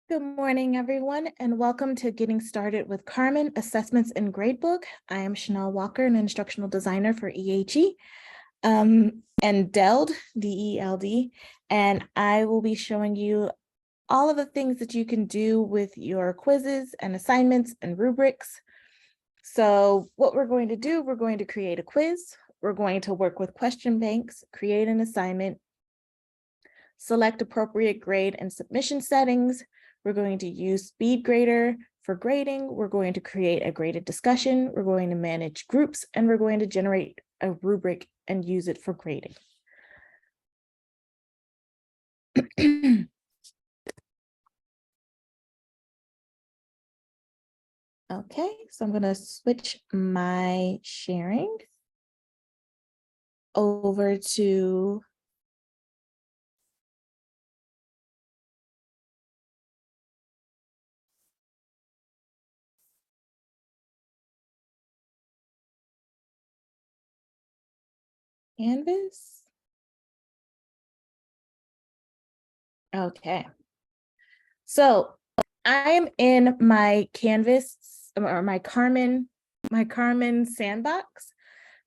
Good morning, everyone, and welcome to Getting Started with Carmen, Assessments and Gradebook. I am Chanel Walker, an instructional designer for EHE and DELD, D-E-L-D, and I will be showing you all of the things that you can do with your quizzes and assignments and rubrics. So what we're going to do, we're going to create a quiz. We're going to work with question banks, create an assignment, select appropriate grade and submission settings. We're going to use Speedgrader for grading. We're going to create a graded discussion. We're going to manage groups, and we're going to generate a rubric and use it for grading. Okay, so I'm going to switch my sharing over to Canvas. Okay, so I am in my Canvas or my Carmen sandbox.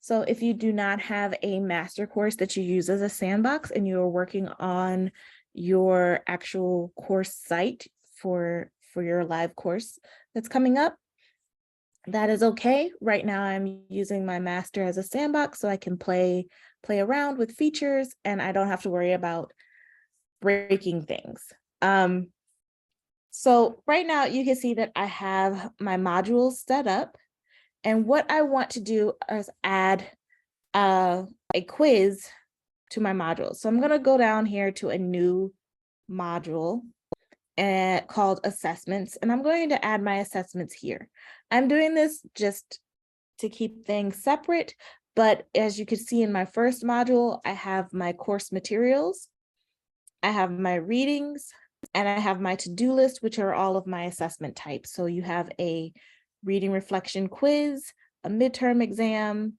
So if you do not have a master course that you use as a sandbox and you're working on your actual course site for your live course that's coming up, that is okay. Right now I'm using my master as a sandbox so I can play around with features and I don't have to worry about breaking things. So right now you can see that I have my modules set up, and what I want to do is add a quiz to my module. So I'm going to go down here to a new module called assessments, and I'm going to add my assessments here. I'm doing this just to keep things separate, but as you can see in my first module, I have my course materials, I have my readings, and I have my to-do list, which are all of my assessment types. So you have a reading reflection quiz, a midterm exam,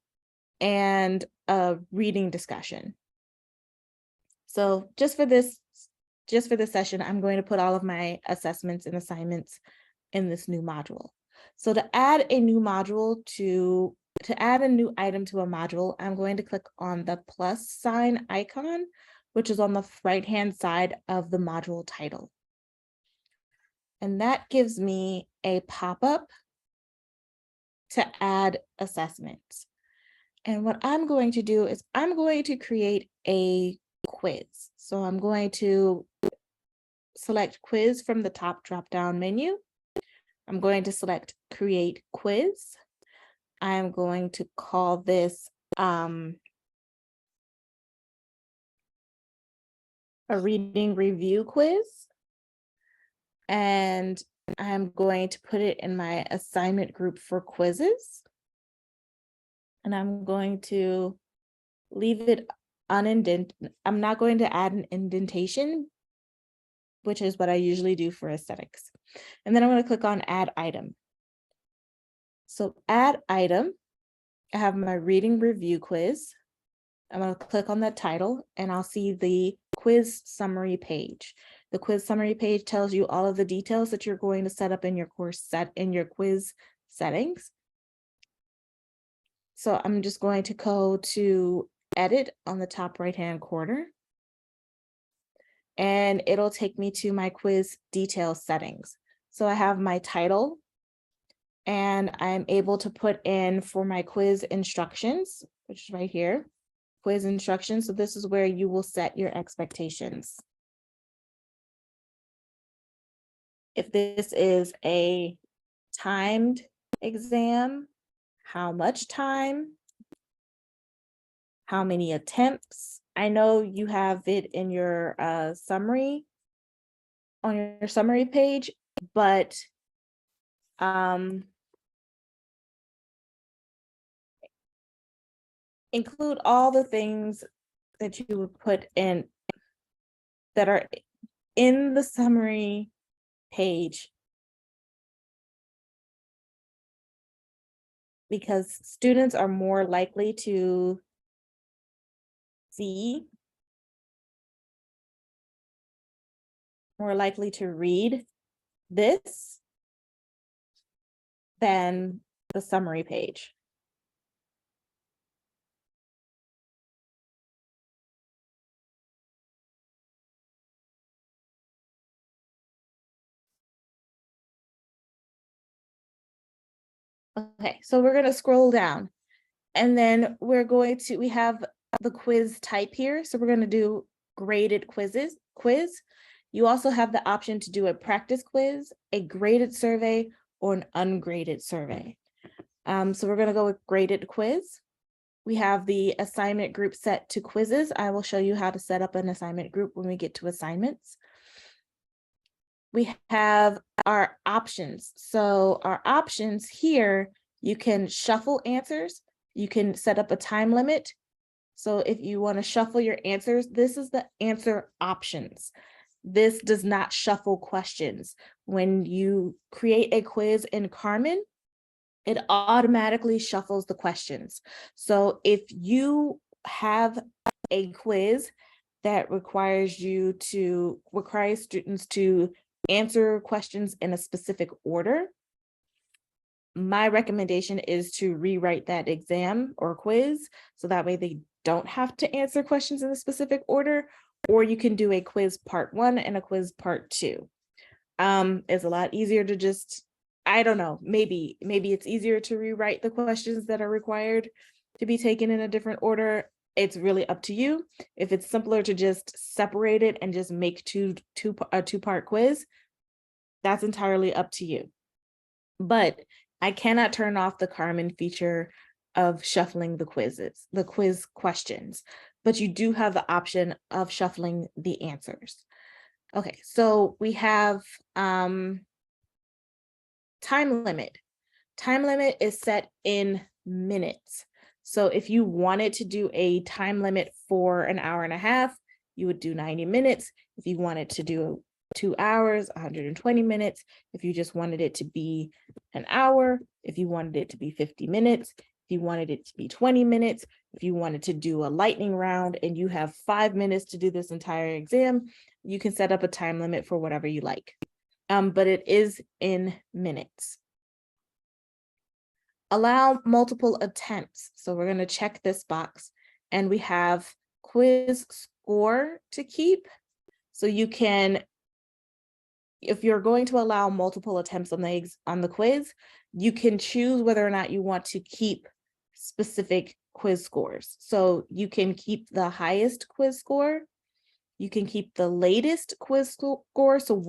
and a reading discussion. So just for this session, I'm going to put all of my assessments and assignments in this new module. So to add a new module to add a new item to a module, I'm going to click on the plus sign icon, which is on the right-hand side of the module title. And that gives me a pop-up to add assessments. And what I'm going to do is I'm going to create a quiz. So I'm going to select quiz from the top drop-down menu. I'm going to select create quiz. I'm going to call this a reading review quiz. And I'm going to put it in my assignment group for quizzes. And I'm going to leave it unindented. I'm not going to add an indentation, which is what I usually do for aesthetics. And then I'm going to click on add item. So add item, I have my reading review quiz. I'm going to click on that title and I'll see the quiz summary page. The quiz summary page tells you all of the details that you're going to set up in your course in your quiz settings. So I'm just going to go to edit on the top right-hand corner. And it'll take me to my quiz detail settings. So I have my title and I'm able to put in for my quiz instructions, which is right here. Quiz instructions. So this is where you will set your expectations. If this is a timed exam, how much time, how many attempts. I know you have it in your summary, on your summary page, but include all the things that you would put in that are in the summary page, because students are more likely to see, more likely to read this than the summary page. Okay, so we're going to scroll down, and then we have the quiz type here. So we're going to do graded quiz. You also have the option to do a practice quiz, a graded survey, or an ungraded survey. So we're going to go with graded quiz. We have the assignment group set to quizzes. I will show you how to set up an assignment group when we get to assignments. We have our options. So our options here, you can shuffle answers. You can set up a time limit. So if you want to shuffle your answers, this is the answer options. This does not shuffle questions. When you create a quiz in Carmen, it automatically shuffles the questions. So if you have a quiz that requires students to answer questions in a specific order, my recommendation is to rewrite that exam or quiz so that way they don't have to answer questions in a specific order, or you can do a quiz part 1 and a quiz part 2. It's a lot easier to just, I don't know, maybe it's easier to rewrite the questions that are required to be taken in a different order. It's really up to you. If it's simpler to just separate it and just make a two-part quiz, that's entirely up to you. But I cannot turn off the Carmen feature of shuffling the quiz questions, but you do have the option of shuffling the answers. Okay, so we have time limit. Time limit is set in minutes. So if you wanted to do a time limit for an hour and a half, you would do 90 minutes. If you wanted to do 2 hours, 120 minutes. If you just wanted it to be an hour, if you wanted it to be 50 minutes, if you wanted it to be 20 minutes, if you wanted to do a lightning round and you have 5 minutes to do this entire exam, you can set up a time limit for whatever you like. But it is in minutes. Allow multiple attempts. So we're going to check this box, and we have quiz score to keep. So you can, if you're going to allow multiple attempts on the quiz, you can choose whether or not you want to keep specific quiz scores. So you can keep the highest quiz score, you can keep the latest quiz score. So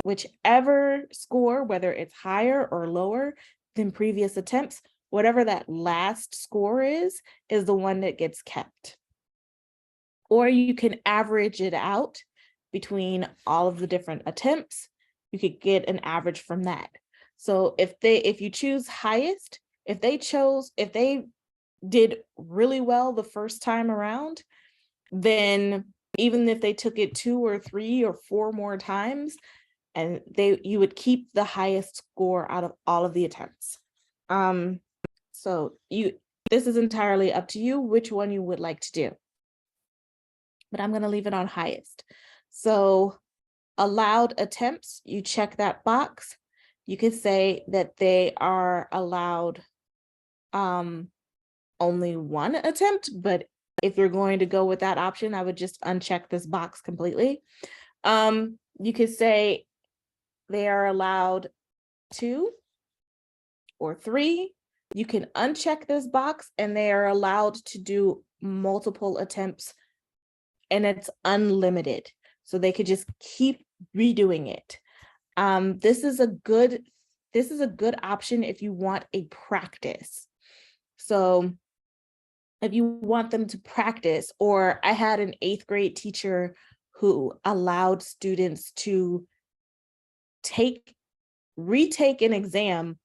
whichever score, whether it's higher or lower than previous attempts, whatever that last score is the one that gets kept. Or you can average it out between all of the different attempts. You could get an average from that. So if you choose highest, if they did really well the first time around, then even if they took it 2 or 3 or 4 more times, and you would keep the highest score out of all of the attempts. So this is entirely up to you which one you would like to do. But I'm going to leave it on highest. So allowed attempts, you check that box. You could say that they are allowed only 1 attempt, but if you're going to go with that option, I would just uncheck this box completely. You could say they are allowed 2 or 3. You can uncheck this box and they are allowed to do multiple attempts, and it's unlimited. So they could just keep redoing it. This is a good option if you want a practice. So if you want them to practice, or I had an 8th grade teacher who allowed students to retake an exam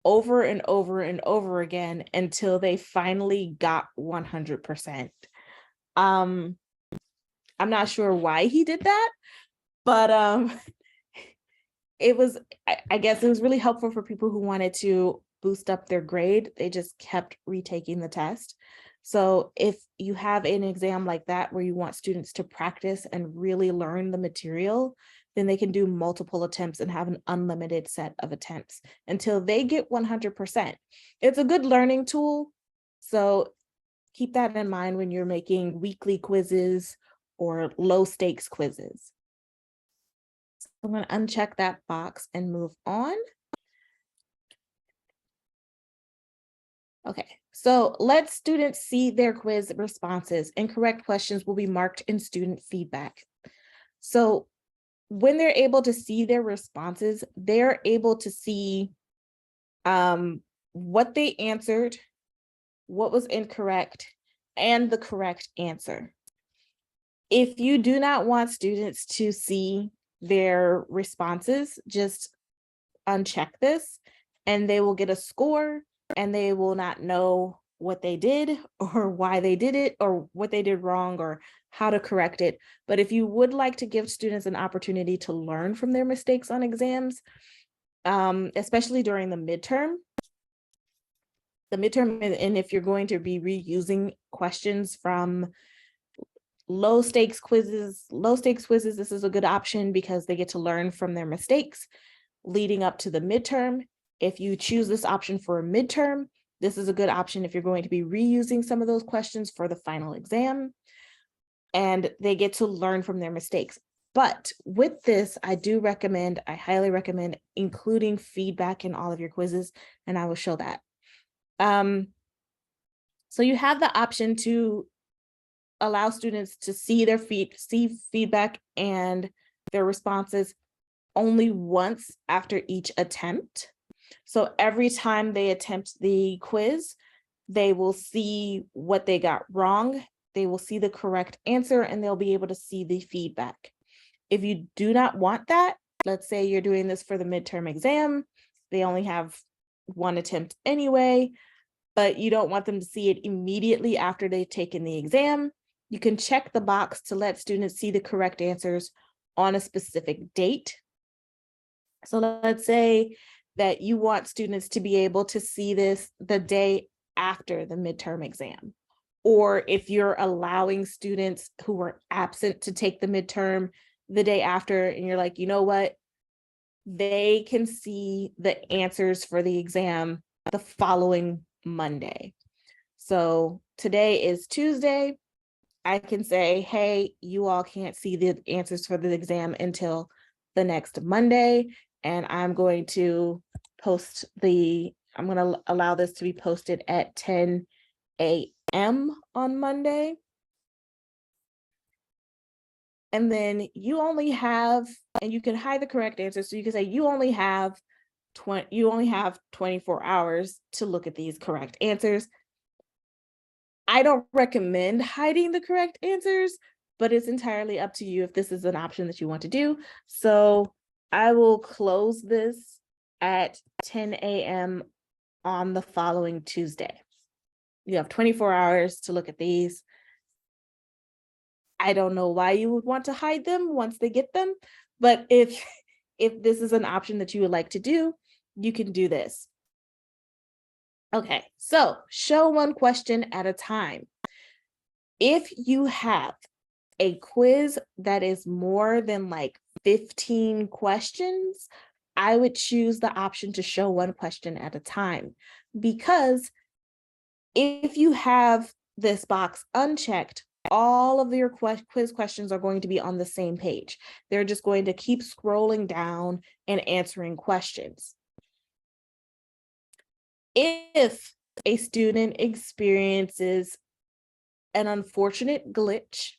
over and over and over again until they finally got 100%. I'm not sure why he did that, but I guess it was really helpful for people who wanted to boost up their grade. They just kept retaking the test. So if you have an exam like that where you want students to practice and really learn the material, then they can do multiple attempts and have an unlimited set of attempts until they get 100%. It's a good learning tool. So keep that in mind when you're making weekly quizzes or low stakes quizzes. So I'm going to uncheck that box and move on. Okay, so let students see their quiz responses. Incorrect questions will be marked in student feedback. So when they're able to see their responses, they're able to see what they answered, what was incorrect, and the correct answer. If you do not want students to see their responses, just uncheck this and they will get a score and they will not know what they did or why they did it or what they did wrong or how to correct it. But if you would like to give students an opportunity to learn from their mistakes on exams, especially during the midterm, and if you're going to be reusing questions from low stakes quizzes, this is a good option because they get to learn from their mistakes leading up to the midterm. If you choose this option for a midterm, this is a good option if you're going to be reusing some of those questions for the final exam, and they get to learn from their mistakes. But with this, I highly recommend including feedback in all of your quizzes, and I will show that. So you have the option to allow students to see their feedback and their responses only once after each attempt. So every time they attempt the quiz, they will see what they got wrong, they will see the correct answer, and they'll be able to see the feedback. If you do not want that, let's say you're doing this for the midterm exam, they only have one attempt anyway, but you don't want them to see it immediately after they've taken the exam, you can check the box to let students see the correct answers on a specific date. So let's say that you want students to be able to see this the day after the midterm exam. Or if you're allowing students who were absent to take the midterm the day after, and you're like, you know what, they can see the answers for the exam the following Monday. So today is Tuesday. I can say, hey, you all can't see the answers for the exam until the next Monday. And I'm going to allow this to be posted at 10 a.m. on Monday. And then you only have, and you can hide the correct answer. So you can say you only have 24 hours to look at these correct answers. I don't recommend hiding the correct answers, but it's entirely up to you if this is an option that you want to do. So I will close this at 10 a.m. on the following Tuesday. You have 24 hours to look at these. I don't know why you would want to hide them once they get them, but if this is an option that you would like to do, you can do this. Okay, so show one question at a time. If you have a quiz that is more than like 15 questions, I would choose the option to show one question at a time, because if you have this box unchecked, all of your quiz questions are going to be on the same page. They're just going to keep scrolling down and answering questions. If a student experiences an unfortunate glitch,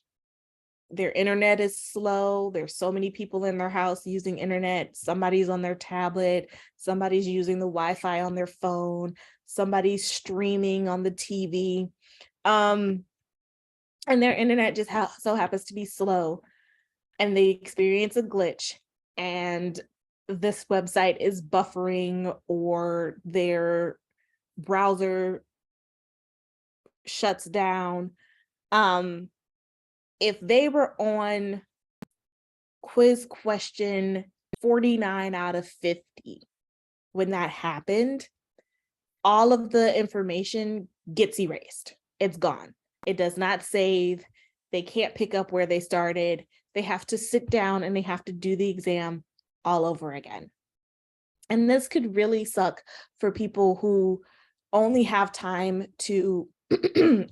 their internet is slow, there's so many people in their house using internet, somebody's on their tablet, somebody's using the Wi-Fi on their phone, somebody's streaming on the TV, and their internet just so happens to be slow, and they experience a glitch, and this website is buffering or their browser shuts down. If they were on quiz question 49 out of 50 when that happened, all of the information gets erased. It's gone. It does not save. They can't pick up where they started. they have to sit down and they have to do the exam all over again. And this could really suck for people who only have time to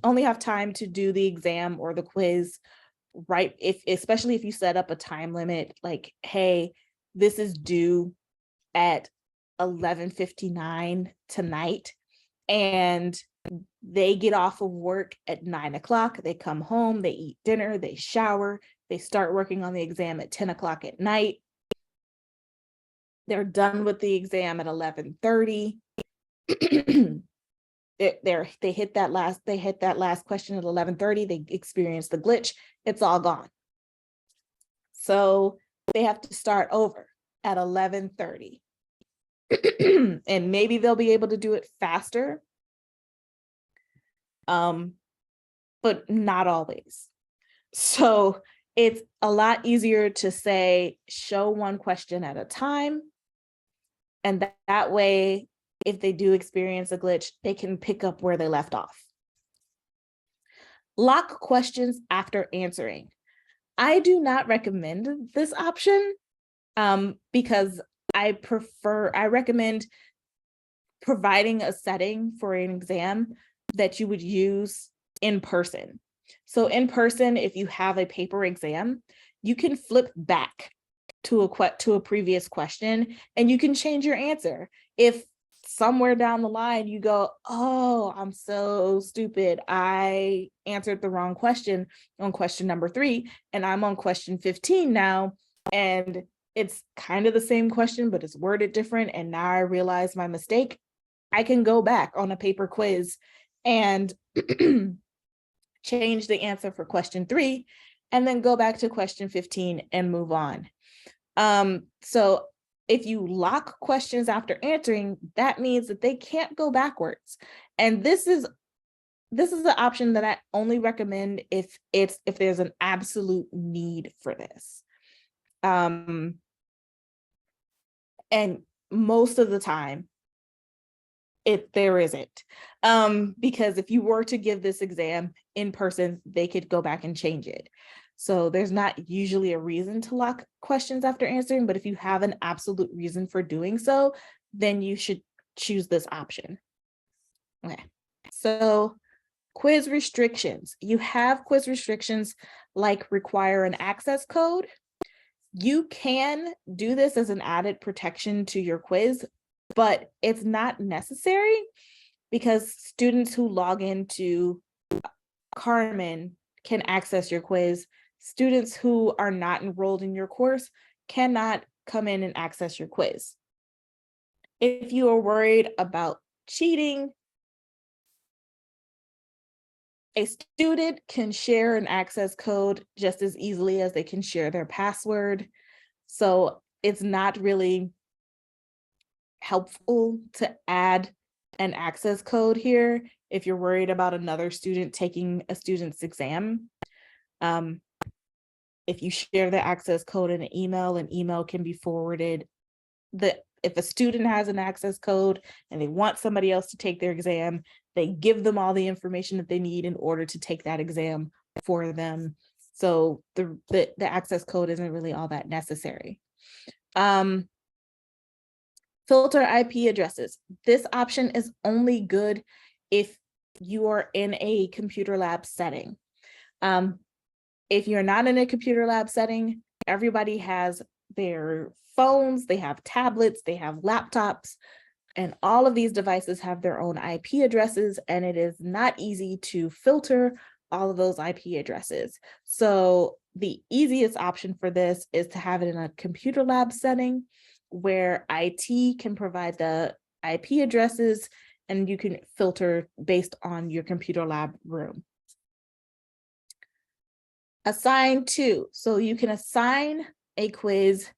only have time to do the exam or the quiz, right? Especially if you set up a time limit, like, hey, this is due at 11:59 tonight, and they get off of work at 9 o'clock, they come home, they eat dinner, they shower, they start working on the exam at 10 o'clock at night. They're done with the exam at 11:30. They hit that last question at 11:30, they experience the glitch, it's all gone. So they have to start over at 11:30. And maybe they'll be able to do it faster, but not always. So it's a lot easier to say, show one question at a time. And that way, if they do experience a glitch, they can pick up where they left off. Lock questions after answering. I do not recommend this option because I recommend providing a setting for an exam that you would use in person. So in person, if you have a paper exam, you can flip back to a previous question and you can change your answer. If somewhere down the line you go, oh, I'm so stupid, I answered the wrong question on question number 3, and I'm on question 15 now, and it's kind of the same question, but it's worded different, and now I realize my mistake, I can go back on a paper quiz and change the answer for question 3, and then go back to question 15 and move on. So if you lock questions after answering, that means that they can't go backwards. And this is the option that I only recommend if there's an absolute need for this. And most of the time, there isn't. Because if you were to give this exam in person, they could go back and change it. So there's not usually a reason to lock questions after answering, but if you have an absolute reason for doing so, then you should choose this option. Okay, so quiz restrictions. You have quiz restrictions like require an access code. You can do this as an added protection to your quiz, but it's not necessary because students who log into Carmen can access your quiz. Students who are not enrolled in your course cannot come in and access your quiz. If you are worried about cheating, a student can share an access code just as easily as they can share their password. So it's not really helpful to add an access code here if you're worried about another student taking a student's exam. If you share the access code in an email can be forwarded. If a student has an access code and they want somebody else to take their exam, they give them all the information that they need in order to take that exam for them. So the access code isn't really all that necessary. Filter IP addresses. This option is only good if you are in a computer lab setting. If you're not in a computer lab setting, everybody has their phones, they have tablets, they have laptops, and all of these devices have their own IP addresses, and it is not easy to filter all of those IP addresses. So the easiest option for this is to have it in a computer lab setting where IT can provide the IP addresses and you can filter based on your computer lab room. Assign to, so you can assign a quiz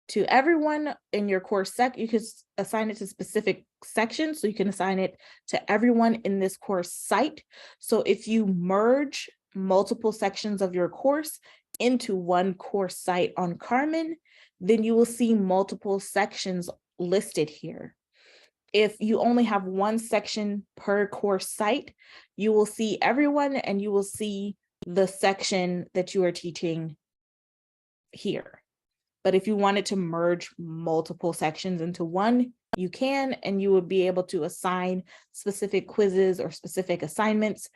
to everyone in your course you could assign it to specific sections, so you can assign it to everyone in this course site. So if you merge multiple sections of your course into one course site on Carmen, then you will see multiple sections listed here. If you only have one section per course site, you will see everyone and you will see the section that you are teaching here. But if you wanted to merge multiple sections into one, you can, and you would be able to assign specific quizzes or specific assignments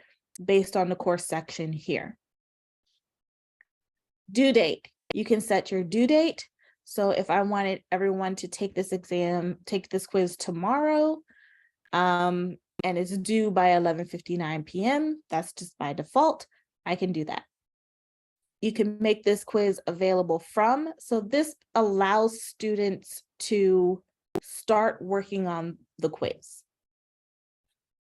based on the course section here. Due date, you can set your due date. So if I wanted everyone to take this quiz tomorrow, and it's due by 11:59 p.m., that's just by default, I can do that. You can make this quiz available from, so this allows students to start working on the quiz.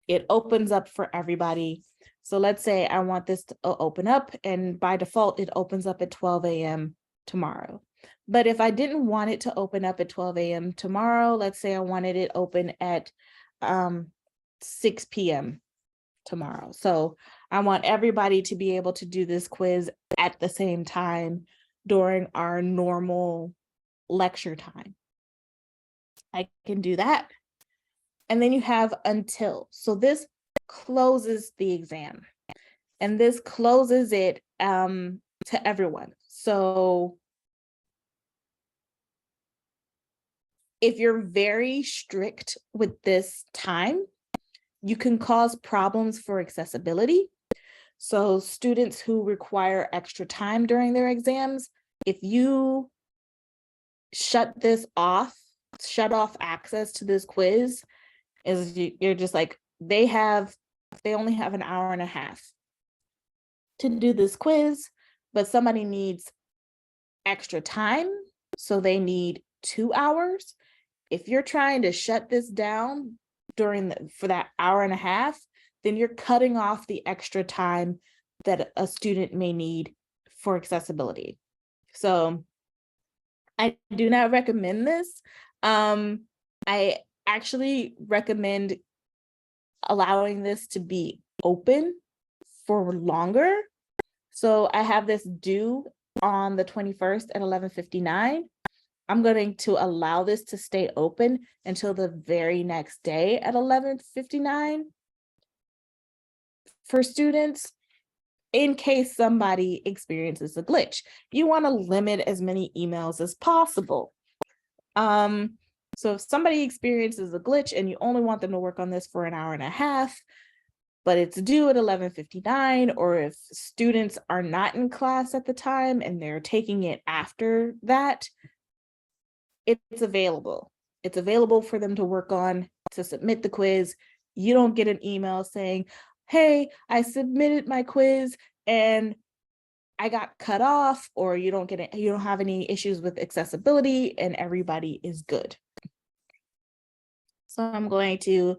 It opens up for everybody. So let's say I want this to open up, and by default, it opens up at 12 a.m. tomorrow. But if I didn't want it to open up at 12 a.m. tomorrow, let's say I wanted it open at 6 p.m. tomorrow. So I want everybody to be able to do this quiz at the same time during our normal lecture time. I can do that. And then you have until. So this closes the exam, and this closes it to everyone. So if you're very strict with this time, you can cause problems for accessibility. So students who require extra time during their exams, if you shut off access to this quiz, you're just like, they only have an hour and a half to do this quiz, but somebody needs extra time, so they need 2 hours. If you're trying to shut this down for that hour and a half, then you're cutting off the extra time that a student may need for accessibility. So I do not recommend this. I actually recommend allowing this to be open for longer. So I have this due on the 21st at 11:59. I'm going to allow this to stay open until the very next day at 11:59 for students, in case somebody experiences a glitch. You want to limit as many emails as possible. So if somebody experiences a glitch and you only want them to work on this for an hour and a half, but it's due at 11:59, or if students are not in class at the time and they're taking it after that, it's available. It's available for them to work on, to submit the quiz. You don't get an email saying, hey, I submitted my quiz and I got cut off, or you don't have any issues with accessibility and everybody is good. So I'm going to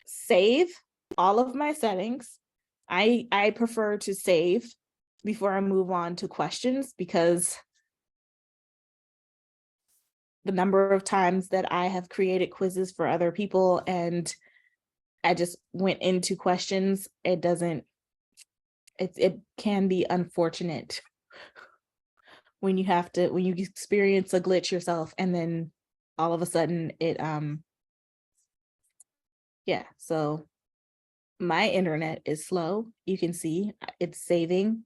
save all of my settings. I prefer to save before I move on to questions, because the number of times that I have created quizzes for other people and I just went into questions, it can be unfortunate when you experience a glitch yourself and then all of a sudden so my internet is slow. You can see it's saving.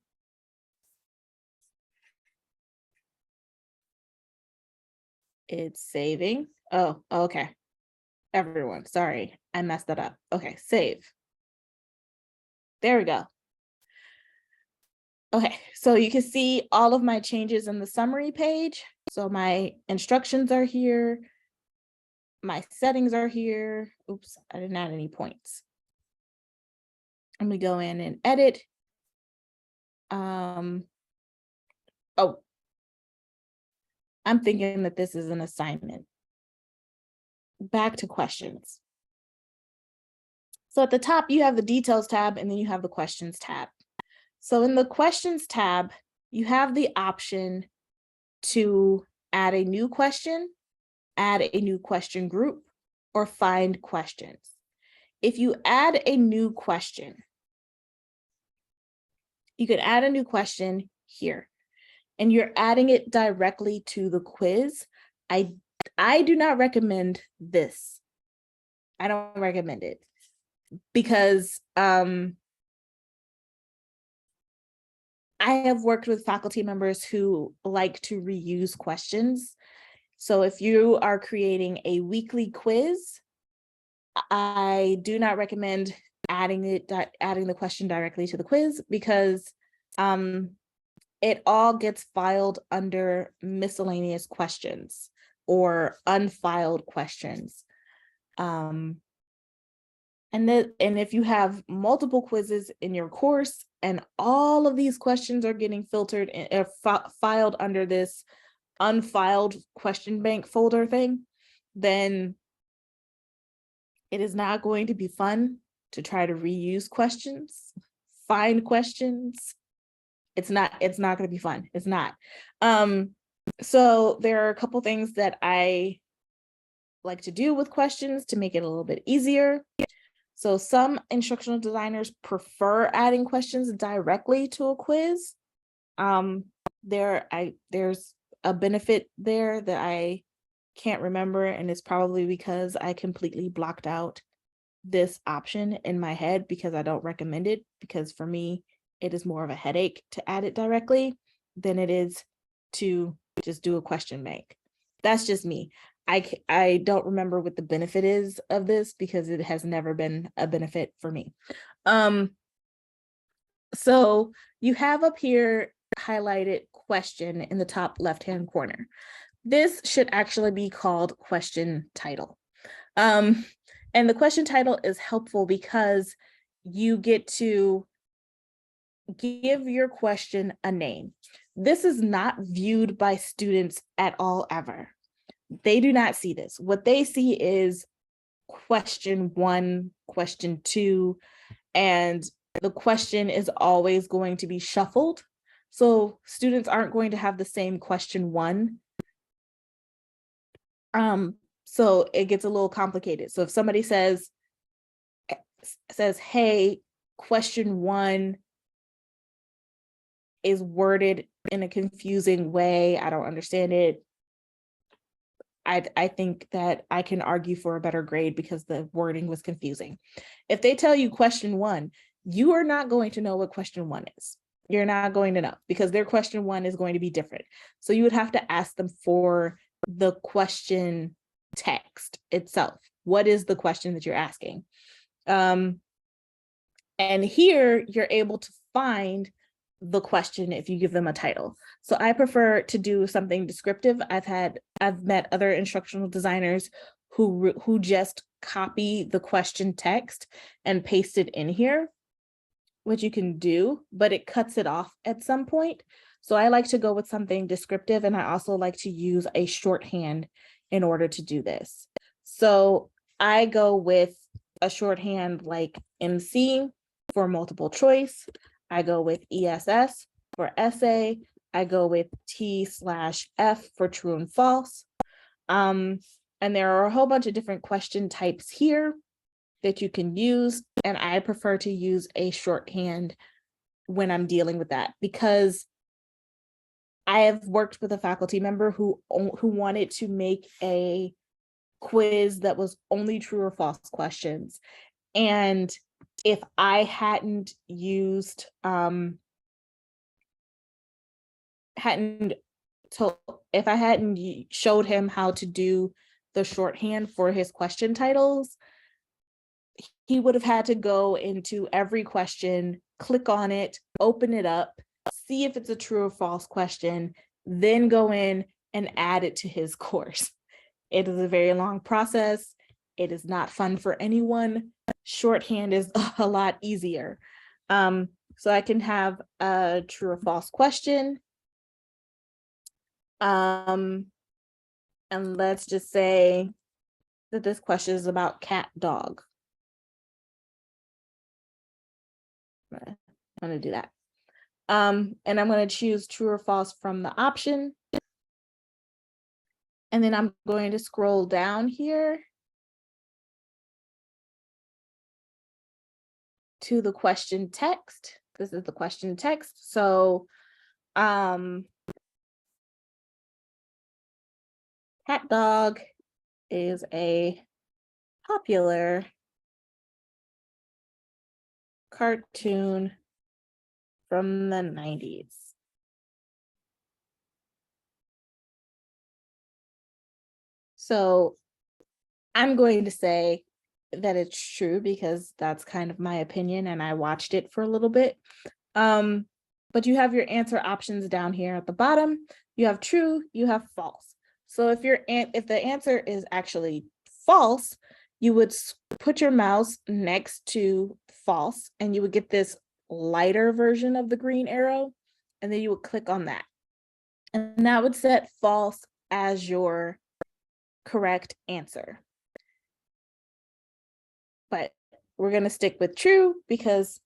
It's saving. Oh, okay. Everyone, sorry, I messed that up. Okay, save. There we go. Okay, so you can see all of my changes in the summary page. So my instructions are here. My settings are here. Oops, I didn't add any points. Let me go in and edit. Oh, I'm thinking that this is an assignment. Back to questions. So at the top, you have the details tab, and then you have the questions tab. So in the questions tab, you have the option to add a new question, add a new question group, or find questions. If you add a new question, you can add a new question here, and you're adding it directly to the quiz. I do not recommend this. I don't recommend it because I have worked with faculty members who like to reuse questions. So if you are creating a weekly quiz, I do not recommend adding the question directly to the quiz, because it all gets filed under miscellaneous questions or unfiled questions. And if you have multiple quizzes in your course and all of these questions are getting filtered and filed under this unfiled question bank folder thing, then it is not going to be fun to try to reuse questions, find questions. It's not going to be fun. It's not. So there are a couple things that I like to do with questions to make it a little bit easier. So some instructional designers prefer adding questions directly to a quiz. There's a benefit there that I can't remember, and it's probably because I completely blocked out this option in my head because I don't recommend it, because for me, it is more of a headache to add it directly than it is to just do a question bank. That's just me. I don't remember what the benefit is of this because it has never been a benefit for me. So you have up here highlighted question in the top left-hand corner. This should actually be called question title. And the question title is helpful because you get to give your question a name. This is not viewed by students at all, ever. They do not see this. What they see is question 1, question 2, and the question is always going to be shuffled. So students aren't going to have the same question 1. So it gets a little complicated. So if somebody says, hey, question 1 is worded in a confusing way, I don't understand it, I think that I can argue for a better grade because the wording was confusing. If they tell you question 1, you are not going to know what question 1 is. You're not going to know because their question 1 is going to be different. So you would have to ask them for the question text itself. What is the question that you're asking? And here you're able to find the question if you give them a title. So I prefer to do something descriptive. I've met other instructional designers who just copy the question text and paste it in here, which you can do, but it cuts it off at some point. So I like to go with something descriptive, and I also like to use a shorthand in order to do this. So I go with a shorthand like MC for multiple choice. I go with ESS for essay. I go with T/F for true and false. And there are a whole bunch of different question types here that you can use. And I prefer to use a shorthand when I'm dealing with that, because I have worked with a faculty member who wanted to make a quiz that was only true or false questions. And if I hadn't used, if I hadn't showed him how to do the shorthand for his question titles, he would have had to go into every question, click on it, open it up, see if it's a true or false question, then go in and add it to his course. It is a very long process. It is not fun for anyone. Shorthand is a lot easier. So I can have a true or false question. And let's just say that this question is about cat, dog. I'm going to do that. And I'm going to choose true or false from the option. And then I'm going to scroll down here to the question text. This is the question text. So cat, dog is a popular cartoon from the 90s. So I'm going to say that it's true because that's kind of my opinion and I watched it for a little bit. But you have your answer options down here at the bottom. You have true, you have false. So if the answer is actually false, you would put your mouse next to false and you would get this lighter version of the green arrow, and then you would click on that. And that would set false as your correct answer. But we're going to stick with true because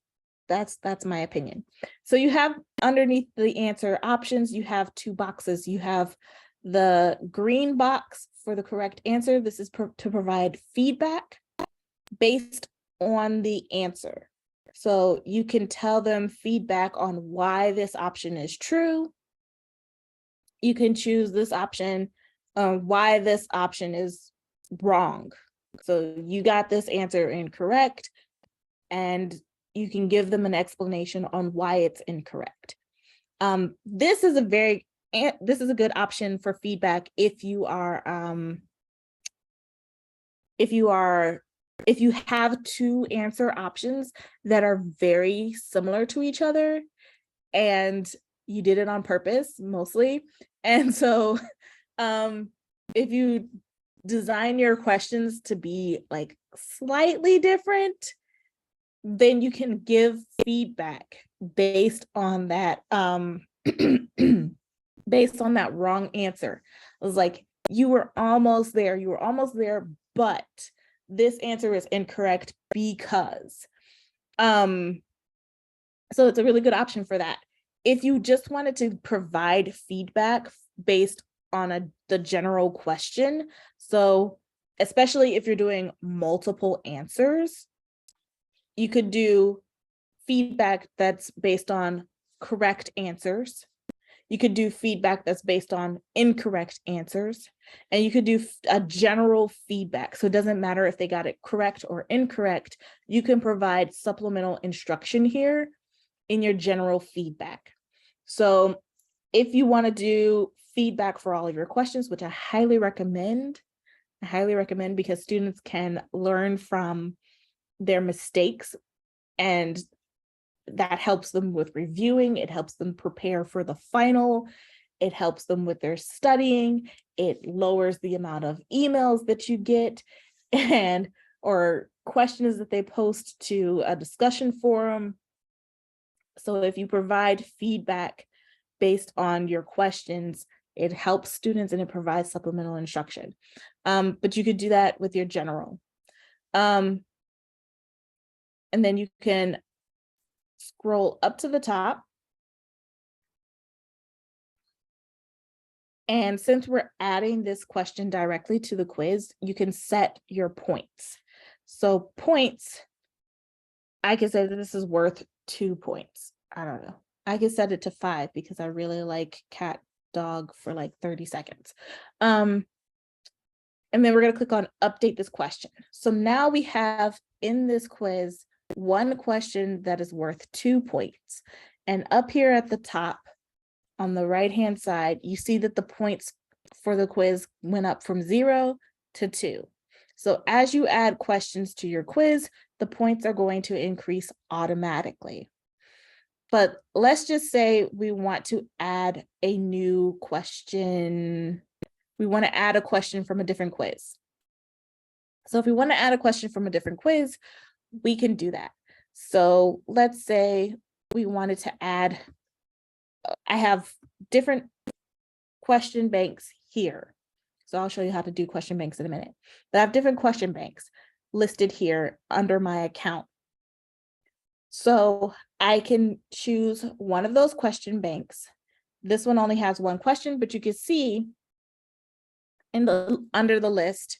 that's my opinion. So you have underneath the answer options, you have two boxes. You have the green box for the correct answer. This is to provide feedback based on the answer. So you can tell them feedback on why this option is true. You can choose this option, why this option is wrong. So you got this answer incorrect, and you can give them an explanation on why it's incorrect. This is a good option for feedback if you have two answer options that are very similar to each other and you did it on purpose mostly. And so if you design your questions to be like slightly different, then you can give feedback based on that based on that wrong answer. It was like, you were almost there, but this answer is incorrect because. So it's a really good option for that. If you just wanted to provide feedback based on the general question, so especially if you're doing multiple answers, you could do feedback that's based on correct answers. You could do feedback that's based on incorrect answers, and you could do a general feedback. So it doesn't matter if they got it correct or incorrect. You can provide supplemental instruction here in your general feedback. So if you want to do feedback for all of your questions, which I highly recommend because students can learn from their mistakes, and that helps them with reviewing. It helps them prepare for the final. It helps them with their studying. It lowers the amount of emails that you get or questions that they post to a discussion forum. So if you provide feedback based on your questions, it helps students and it provides supplemental instruction. But you could do that with your general. And then you can scroll up to the top. And since we're adding this question directly to the quiz, you can set your points. So points, I can say that this is worth 2 points. I don't know. I can set it to 5 because I really like cat dog for like 30 seconds. And then we're going to click on update this question. So now we have in this quiz one question that is worth 2 points. And up here at the top on the right hand side, you see that the points for the quiz went up from 0 to 2. So as you add questions to your quiz, the points are going to increase automatically. But let's just say we want to add a new question. We want to add a question from a different quiz. So if we want to add a question from a different quiz, we can do that. So let's say we wanted to add, I have different question banks here. So I'll show you how to do question banks in a minute. But I have different question banks listed here under my account. So I can choose one of those question banks. This one only has one question, but you can see under the list,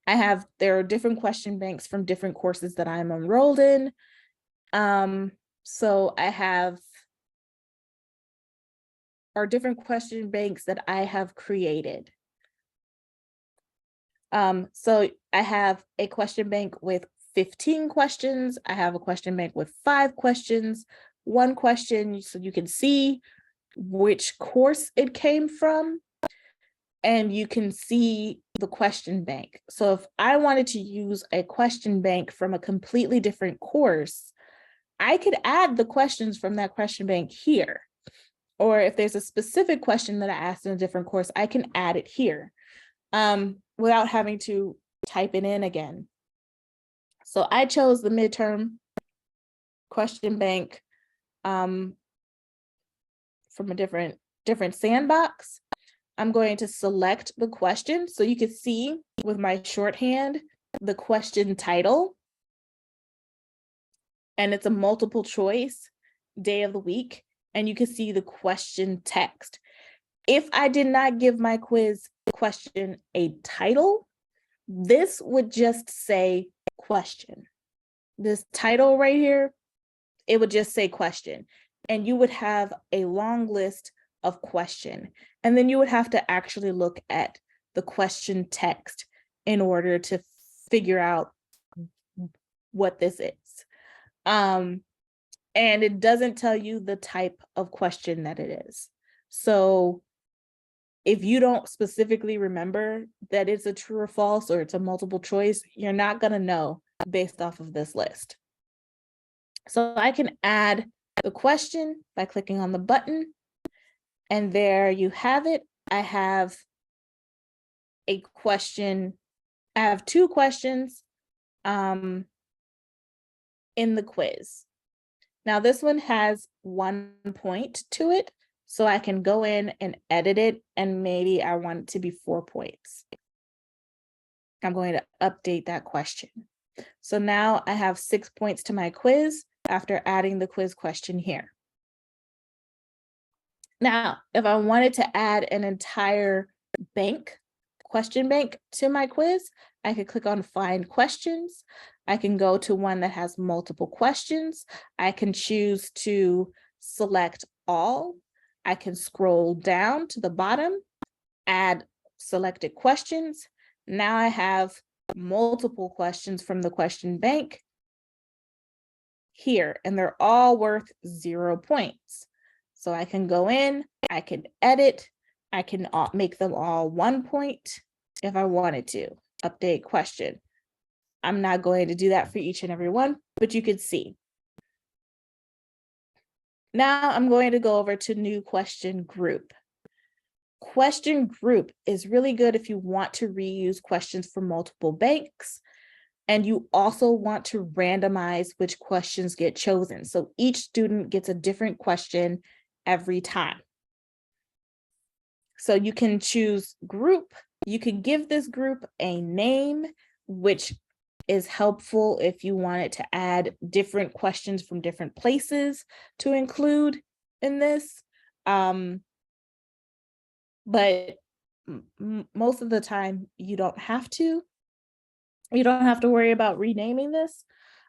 there are different question banks from different courses that I'm enrolled in. So I have different question banks that I have created. So I have a question bank with 15 questions. I have a question bank with 5 questions, one question so you can see which course it came from, and you can see the question bank. So if I wanted to use a question bank from a completely different course, I could add the questions from that question bank here. Or if there's a specific question that I asked in a different course, I can add it here without having to type it in again. So I chose the midterm question bank from a different sandbox. I'm going to select the question. So you can see with my shorthand, the question title. And it's a multiple choice day of the week. And you can see the question text. If I did not give my quiz question a title, this would just say question. This title right here, it would just say question. And you would have a long list of question. And then you would have to actually look at the question text in order to figure out what this is. And it doesn't tell you the type of question that it is. So if you don't specifically remember that it's a true or false or it's a multiple choice, you're not going to know based off of this list. So I can add the question by clicking on the button. And there you have it. I have a question. I have two questions in the quiz. Now this one has 1 point to it, so I can go in and edit it, and maybe I want it to be 4 points. I'm going to update that question. So now I have 6 points to my quiz after adding the quiz question here. Now, if I wanted to add an entire bank, question bank to my quiz, I could click on Find Questions. I can go to one that has multiple questions. I can choose to select all. I can scroll down to the bottom, add selected questions. Now I have multiple questions from the question bank here, and they're all worth 0 points. So I can go in, I can edit, I can make them all 1 point if I wanted to. Update question. I'm not going to do that for each and every one, but you could see. Now I'm going to go over to new question group. Question group is really good if you want to reuse questions from multiple banks, and you also want to randomize which questions get chosen. So each student gets a different question every time. So you can choose group. You can give this group a name, which is helpful if you wanted to add different questions from different places to include in this. But most of the time you don't have to. You don't have to worry about renaming this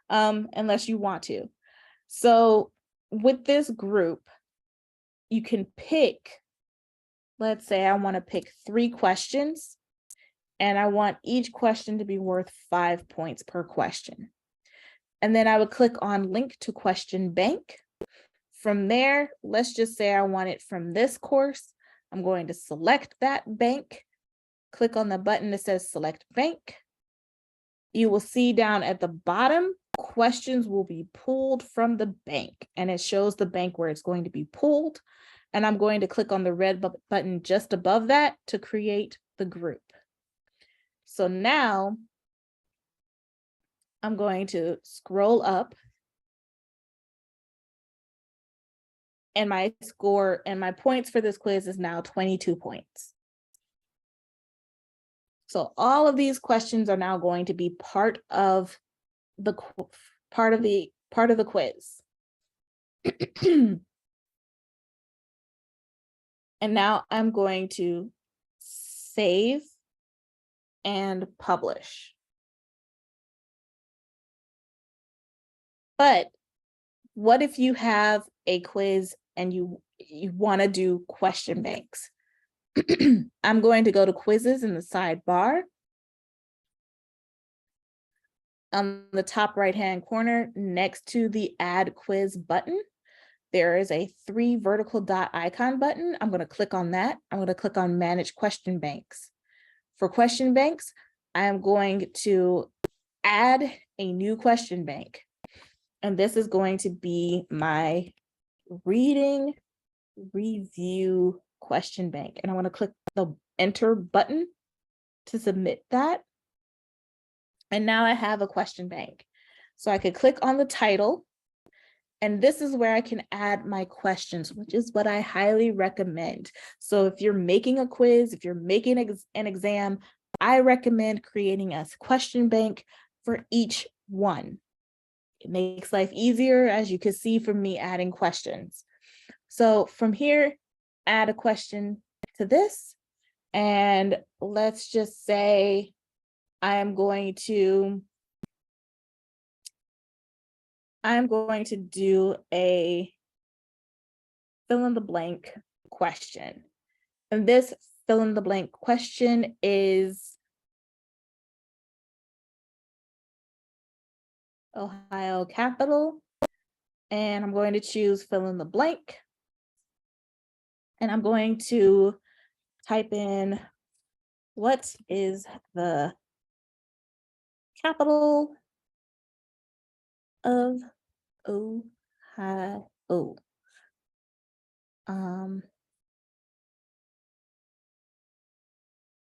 unless you want to. So with this group, you can pick, let's say I want to pick 3 questions, and I want each question to be worth 5 points per question. And then I would click on Link to Question Bank. From there, let's just say I want it from this course. I'm going to select that bank, click on the button that says Select Bank. You will see down at the bottom, questions will be pulled from the bank, and it shows the bank where it's going to be pulled. And I'm going to click on the red button just above that to create the group. So now I'm going to scroll up, and my score and my points for this quiz is now 22 points. So all of these questions are now going to be part of the quiz. And now I'm going to save and publish. But what if you have a quiz and you want to do question banks? I'm going to go to quizzes in the sidebar. On the top right-hand corner next to the Add Quiz button, there is a 3 vertical dot icon button. I'm going to click on that. I'm going to click on Manage Question Banks. For question banks, I am going to add a new question bank. And this is going to be my reading review question bank. And I want to click the Enter button to submit that. And now I have a question bank. So I could click on the title. And this is where I can add my questions, which is what I highly recommend. So if you're making a quiz, if you're making an exam, I recommend creating a question bank for each one. It makes life easier, as you can see from me adding questions. So from here, add a question to this. And let's just say I'm going to do a fill in the blank question. And this fill in the blank question is Ohio Capitol. And I'm going to choose fill in the blank. And I'm going to type in, what is the capital of Ohio?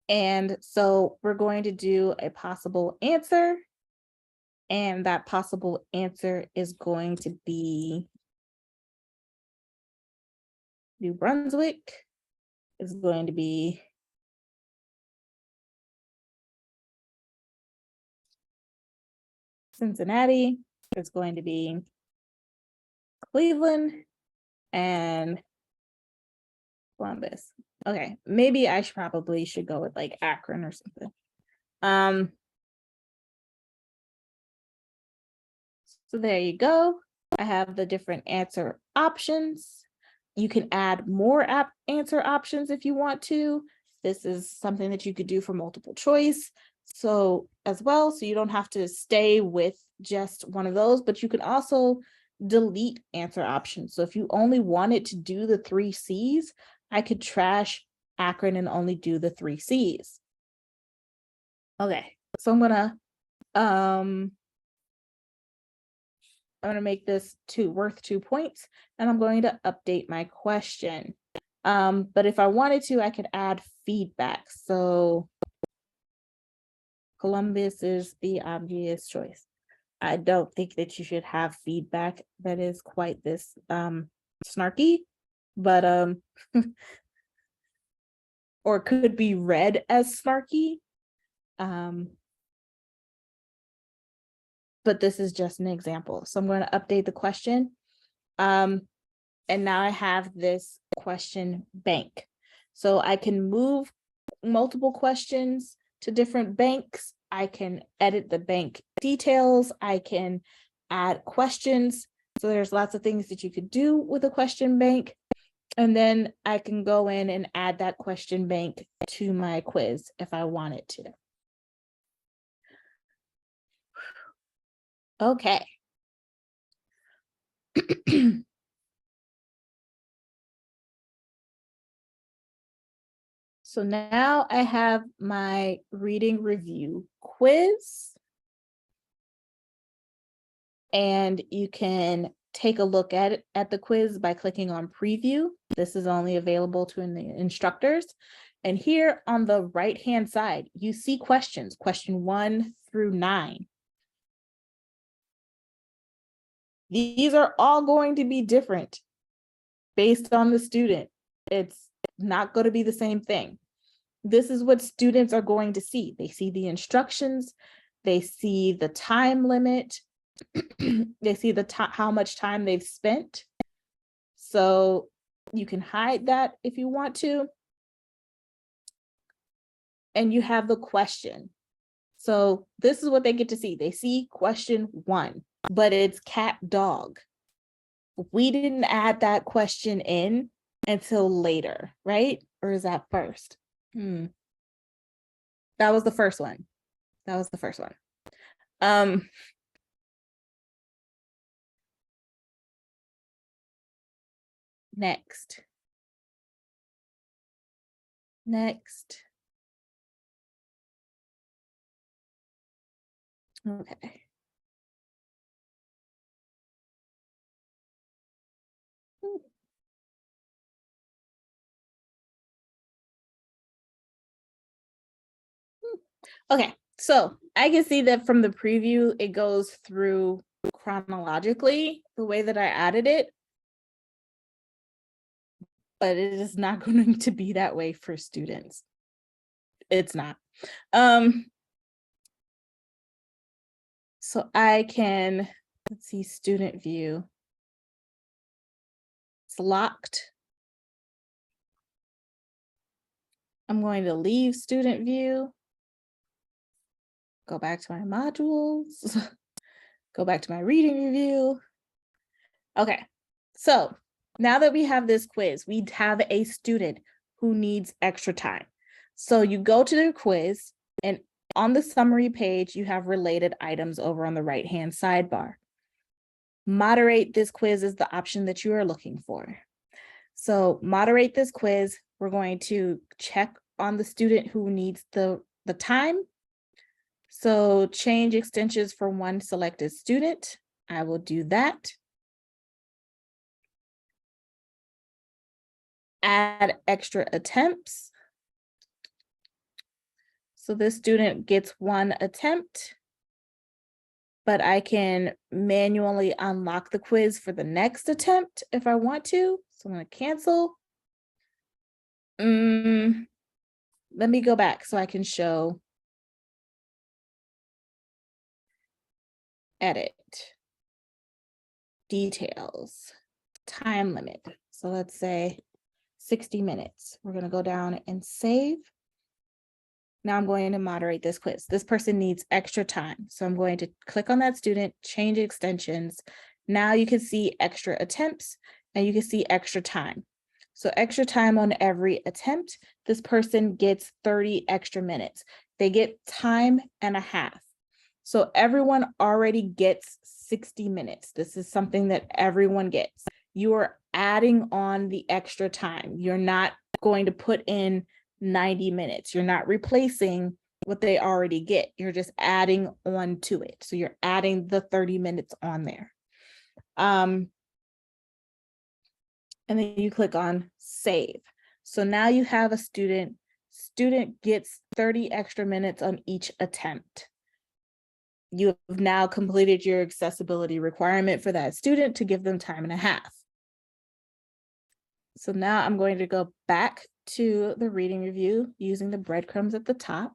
And so we're going to do a possible answer. And that possible answer is going to be New Brunswick, is going to be Cincinnati, it's going to be Cleveland, and Columbus. Okay, maybe I probably should go with like Akron or something. So there you go. I have the different answer options. You can add more answer options if you want to. This is something that you could do for multiple choice. So as well, so you don't have to stay with just one of those, but you can also delete answer options. So if you only wanted to do the 3 C's, I could trash Akron and only do the 3 C's. Okay, so I'm gonna make this worth 2 points, and I'm going to update my question. But if I wanted to, I could add feedback. So Columbus is the obvious choice. I don't think that you should have feedback that is quite this snarky, but or could be read as snarky. But this is just an example. So I'm going to update the question. And now I have this question bank. So I can move multiple questions to different banks. I can edit the bank details. I can add questions. So there's lots of things that you could do with a question bank. And then I can go in and add that question bank to my quiz if I wanted to. Okay. So now I have my reading review quiz. And you can take a look at the quiz by clicking on preview. This is only available to the instructors. And here on the right-hand side, you see questions, question 1 through 9. These are all going to be different based on the student. It's not going to be the same thing. This is what students are going to see. They see the instructions, they see the time limit, they see how much time they've spent. So you can hide that if you want to. And you have the question. So this is what they get to see. They see question 1, but it's cat dog. We didn't add that question in until later, right? Or is that first? That was the first one. That was the first one. Next. Next. Okay. Okay, so I can see that from the preview, it goes through chronologically the way that I added it, but it is not going to be that way for students. It's not. So I can, let's see, student view. It's locked. I'm going to leave student view. Go back to my modules. Go back to my reading review. Okay, so now that we have this quiz, we have a student who needs extra time. So you go to the quiz, and on the summary page, you have related items over on the right-hand sidebar. Moderate this quiz is the option that you are looking for. So moderate this quiz. We're going to check on the student who needs the time. So change extensions for one selected student. I will do that. Add extra attempts. So this student gets one attempt, but I can manually unlock the quiz for the next attempt if I want to. So I'm going to cancel. Let me go back so I can show edit, details, time limit. So let's say 60 minutes. We're going to go down and save. Now I'm going to moderate this quiz. This person needs extra time. So I'm going to click on that student, change extensions. Now you can see extra attempts and you can see extra time. So extra time on every attempt, this person gets 30 extra minutes. They get time and a half. So everyone already gets 60 minutes. This is something that everyone gets. You are adding on the extra time. You're not going to put in 90 minutes. You're not replacing what they already get. You're just adding on to it. So you're adding the 30 minutes on there. And then you click on save. So now you have a student gets 30 extra minutes on each attempt. You have now completed your accessibility requirement for that student to give them time and a half. So now I'm going to go back to the reading review using the breadcrumbs at the top,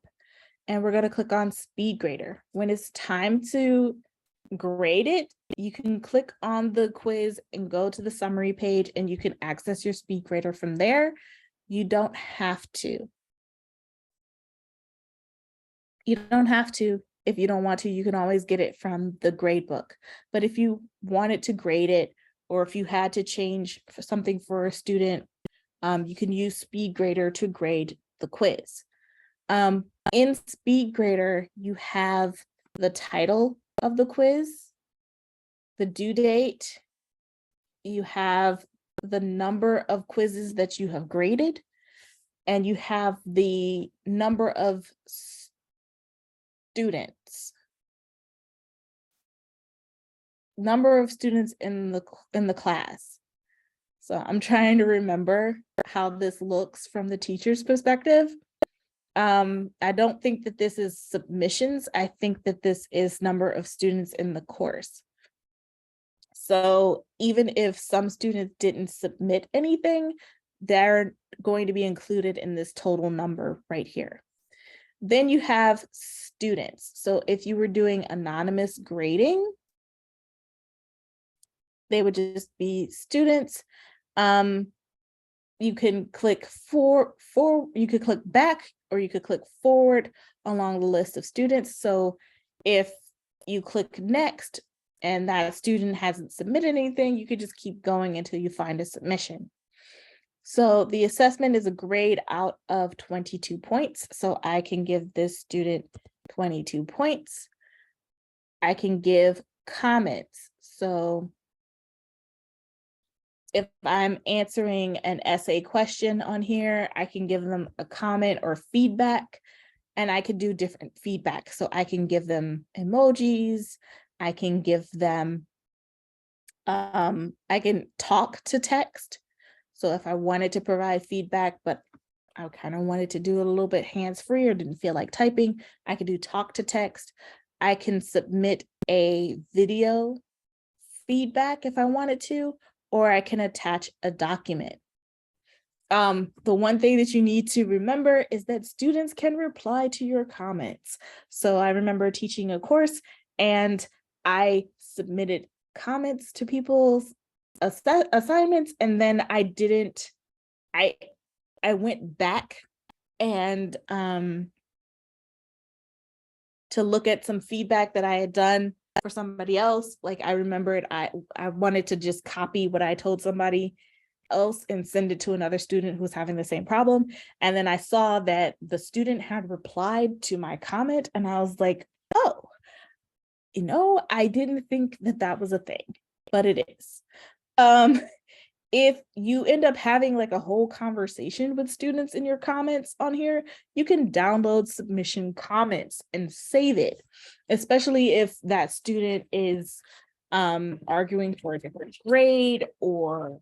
and we're going to click on Speedgrader. When it's time to grade it, you can click on the quiz and go to the summary page, and you can access your Speedgrader from there. You don't have to. You don't have to. If you don't want to, you can always get it from the grade book. But if you wanted to grade it, or if you had to change something for a student, you can use Speedgrader to grade the quiz. In Speedgrader, you have the title of the quiz, the due date, you have the number of quizzes that you have graded, and you have the number of students. Number of students in the class. So I'm trying to remember how this looks from the teacher's perspective. I don't think that this is submissions. I think that this is number of students in the course. So even if some students didn't submit anything, they're going to be included in this total number right here. Then you have students. So if you were doing anonymous grading, they would just be students. You can click you could click back, or you could click forward along the list of students. So if you click next and that student hasn't submitted anything, you could just keep going until you find a submission. So the assessment is a grade out of 22 points. So I can give this student 22 points. I can give comments. So if I'm answering an essay question on here, I can give them a comment or feedback, and I could do different feedback. So I can give them emojis, I can give them, I can talk to text. So if I wanted to provide feedback, but I kind of wanted to do it a little bit hands-free or didn't feel like typing, I could do talk to text. I can submit a video feedback if I wanted to, or I can attach a document. The one thing that you need to remember is that students can reply to your comments. So I remember teaching a course and I submitted comments to people's assignments, and then I went back and to look at some feedback that I had done for somebody else. Like I remembered I wanted to just copy what I told somebody else and send it to another student who was having the same problem. And then I saw that the student had replied to my comment, and I was like, oh, I didn't think that that was a thing, but it is. If you end up having like a whole conversation with students in your comments on here, you can download submission comments and save it, especially if that student is arguing for a different grade, or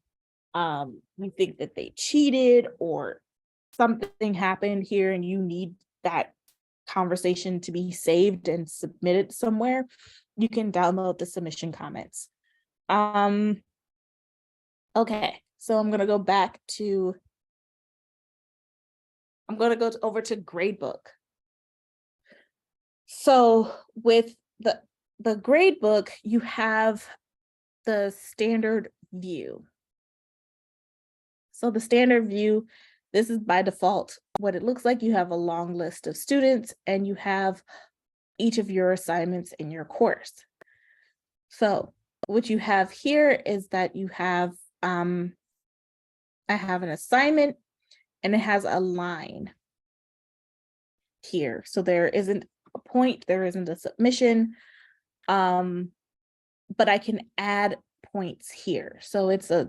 you think that they cheated or something happened here and you need that conversation to be saved and submitted somewhere, you can download the submission comments. Okay, so I'm gonna go over to gradebook. So with the gradebook, you have the standard view. So the standard view, this is by default what it looks like. You have a long list of students and you have each of your assignments in your course. So what you have here is that you have, I have an assignment and it has a line here. So there isn't a point, there isn't a submission, but I can add points here. So it's a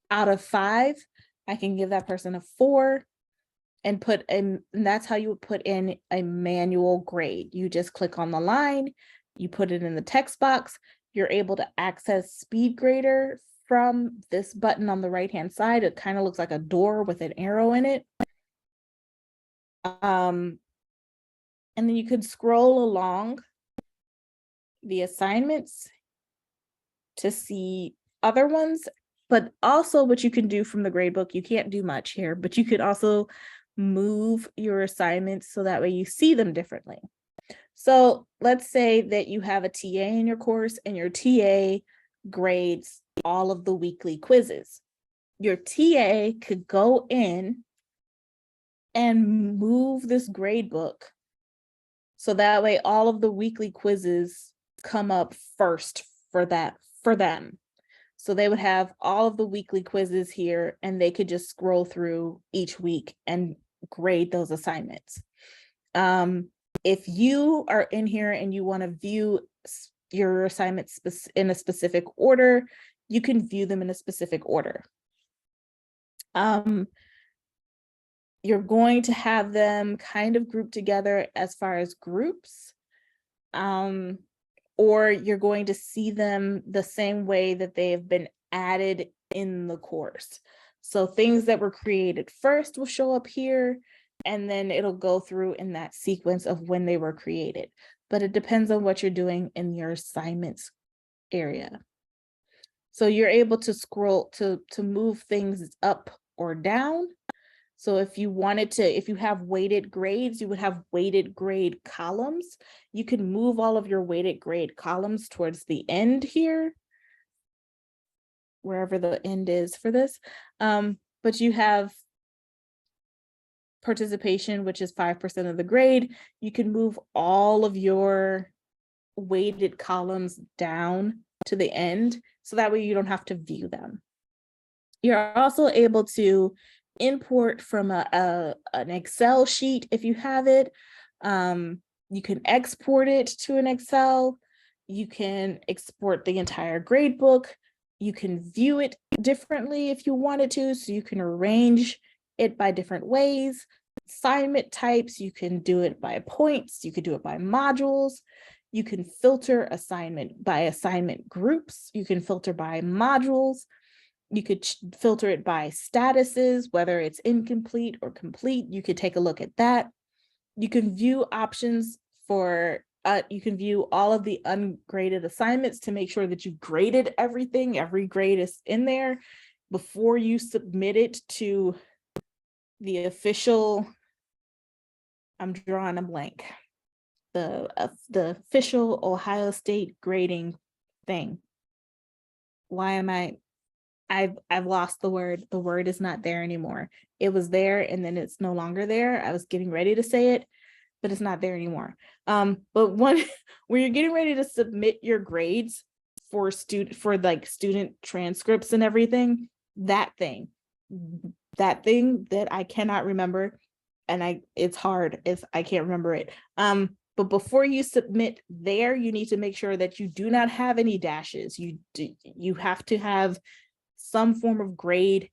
out of 5, I can give that person a 4 and and that's how you would put in a manual grade. You just click on the line, you put it in the text box, you're able to access Speedgrader from this button on the right-hand side. It kind of looks like a door with an arrow in it. And then you could scroll along the assignments to see other ones, but also what you can do from the gradebook, you can't do much here, but you could also move your assignments so that way you see them differently. So let's say that you have a TA in your course and your TA grades all of the weekly quizzes. Your TA could go in and move this gradebook so that way all of the weekly quizzes come up first for them. So they would have all of the weekly quizzes here and they could just scroll through each week and grade those assignments. If you are in here and you want to view your assignments in a specific order, you can view them in a specific order. You're going to have them kind of grouped together as far as groups, or you're going to see them the same way that they have been added in the course. So things that were created first will show up here, and then it'll go through in that sequence of when they were created. But it depends on what you're doing in your assignments area. So you're able to scroll to move things up or down. So if you wanted to, if you have weighted grades, you would have weighted grade columns. You can move all of your weighted grade columns towards the end here, wherever the end is for this. But you have participation, which is 5% of the grade. You can move all of your weighted columns down to the end, so that way you don't have to view them. You're also able to import from an Excel sheet if you have it. You can export it to an Excel. You can export the entire grade book. You can view it differently if you wanted to, so you can arrange it by different ways. Assignment types, you can do it by points, you could do it by modules, you can filter assignment by assignment groups, you can filter by modules, you could filter it by statuses, whether it's incomplete or complete. You could take a look at that. You can view options for, you can view all of the ungraded assignments to make sure that you graded everything. Every grade is in there before you submit it to the official, I'm drawing a blank, the official Ohio State grading thing. Why am I've lost the word. The word is not there anymore. It was there and then it's no longer there. I was getting ready to say it, but it's not there anymore. But when you're getting ready to submit your grades for student transcripts and everything, that thing that I cannot remember, and it's hard if I can't remember it. But before you submit there, you need to make sure that you do not have any dashes. You have to have some form of grade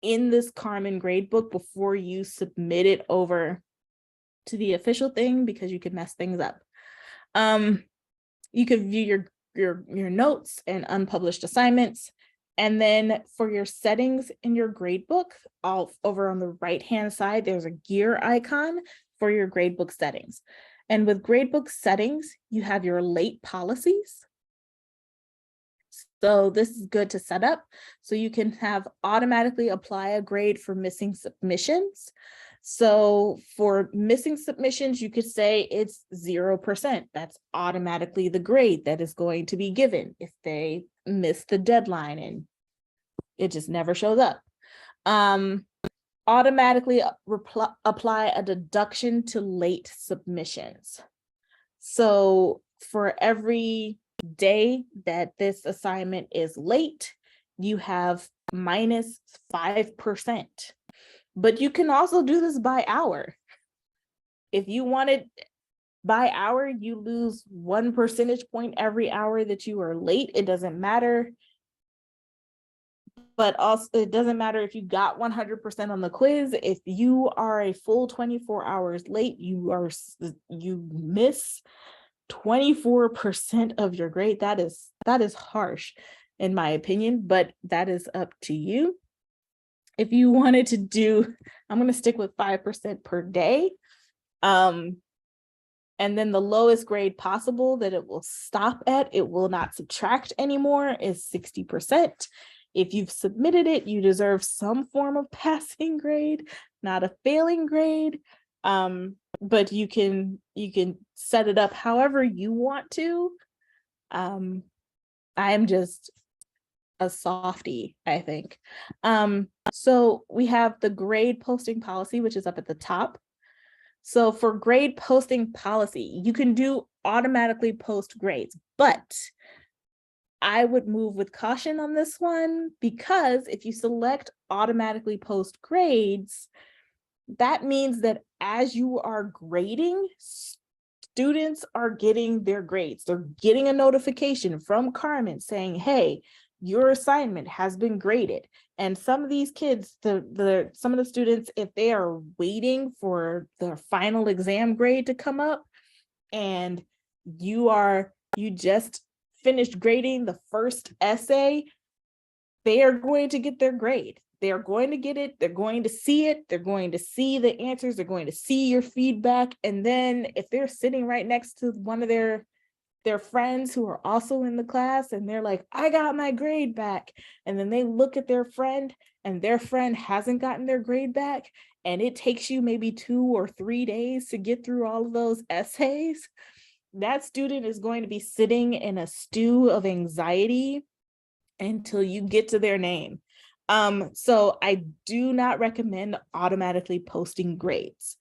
in this Carmen grade book before you submit it over to the official thing, because you could mess things up. You could view your notes and unpublished assignments. And then for your settings in your grade book, all over on the right hand side, there's a gear icon for your gradebook settings. And with gradebook settings, you have your late policies. So this is good to set up. So you can have automatically apply a grade for missing submissions. So for missing submissions, you could say it's 0%. That's automatically the grade that is going to be given if they miss the deadline and it just never shows up. Automatically apply a deduction to late submissions. So for every day that this assignment is late, you have minus 5%. But you can also do this by hour. If you wanted by hour, you lose 1 percentage point every hour that you are late. It doesn't matter. But also, it doesn't matter if you got 100% on the quiz. If you are a full 24 hours late, you miss 24% of your grade. That is harsh, in my opinion, but that is up to you. If you wanted to do, I'm going to stick with 5% per day. And then the lowest grade possible that it will stop at, it will not subtract anymore, is 60%. If you've submitted it, you deserve some form of passing grade, not a failing grade. But you can set it up however you want to. I am just a softie, I think. So we have the grade posting policy, which is up at the top. So for grade posting policy, you can do automatically post grades, but I would move with caution on this one, because if you select automatically post grades, that means that as you are grading, students are getting their grades. They're getting a notification from Carmen saying, hey, your assignment has been graded. And some of these kids, some of the students, if they are waiting for their final exam grade to come up, and you just finished grading the first essay, they are going to get their grade. They're going to get it. They're going to see it. They're going to see the answers. They're going to see your feedback. And then if they're sitting right next to one of their friends who are also in the class, and they're like, I got my grade back. And then they look at their friend and their friend hasn't gotten their grade back. And it takes you maybe 2 or 3 days to get through all of those essays. That student is going to be sitting in a stew of anxiety until you get to their name. So I do not recommend automatically posting grades.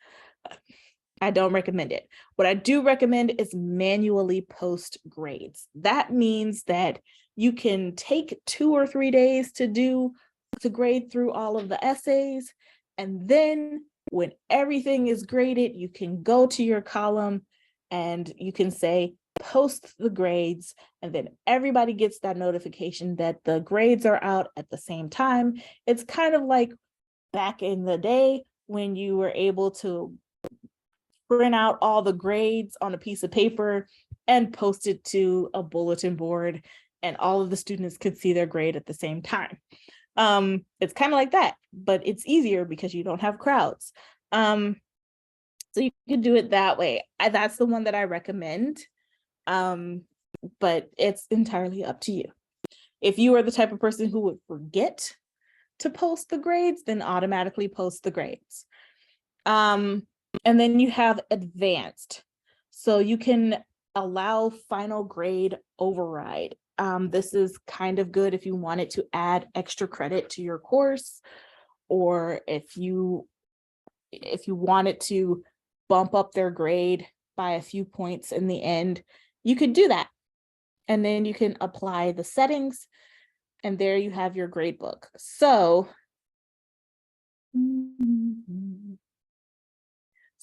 I don't recommend it. What I do recommend is manually post grades. That means that you can take 2 or 3 days to grade through all of the essays. And then when everything is graded, you can go to your column and you can say post the grades, and then everybody gets that notification that the grades are out at the same time. It's kind of like back in the day when you were able to print out all the grades on a piece of paper and post it to a bulletin board, and all of the students could see their grade at the same time. It's kind of like that, but it's easier because you don't have crowds. So you can do it that way. That's the one that I recommend, but it's entirely up to you. If you are the type of person who would forget to post the grades, then automatically post the grades. And then you have advanced. So you can allow final grade override. This is kind of good if you wanted to add extra credit to your course, or if you wanted to bump up their grade by a few points in the end, you could do that. And then you can apply the settings, and there you have your grade book. So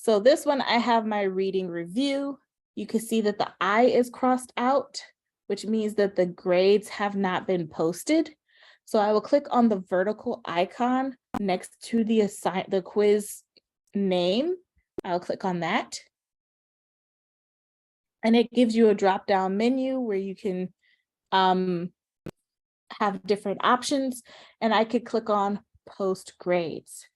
this one, I have my reading review. You can see that the I is crossed out, which means that the grades have not been posted. So I will click on the vertical icon next to the quiz name. I'll click on that. And it gives you a drop-down menu where you can have different options. And I could click on post grades.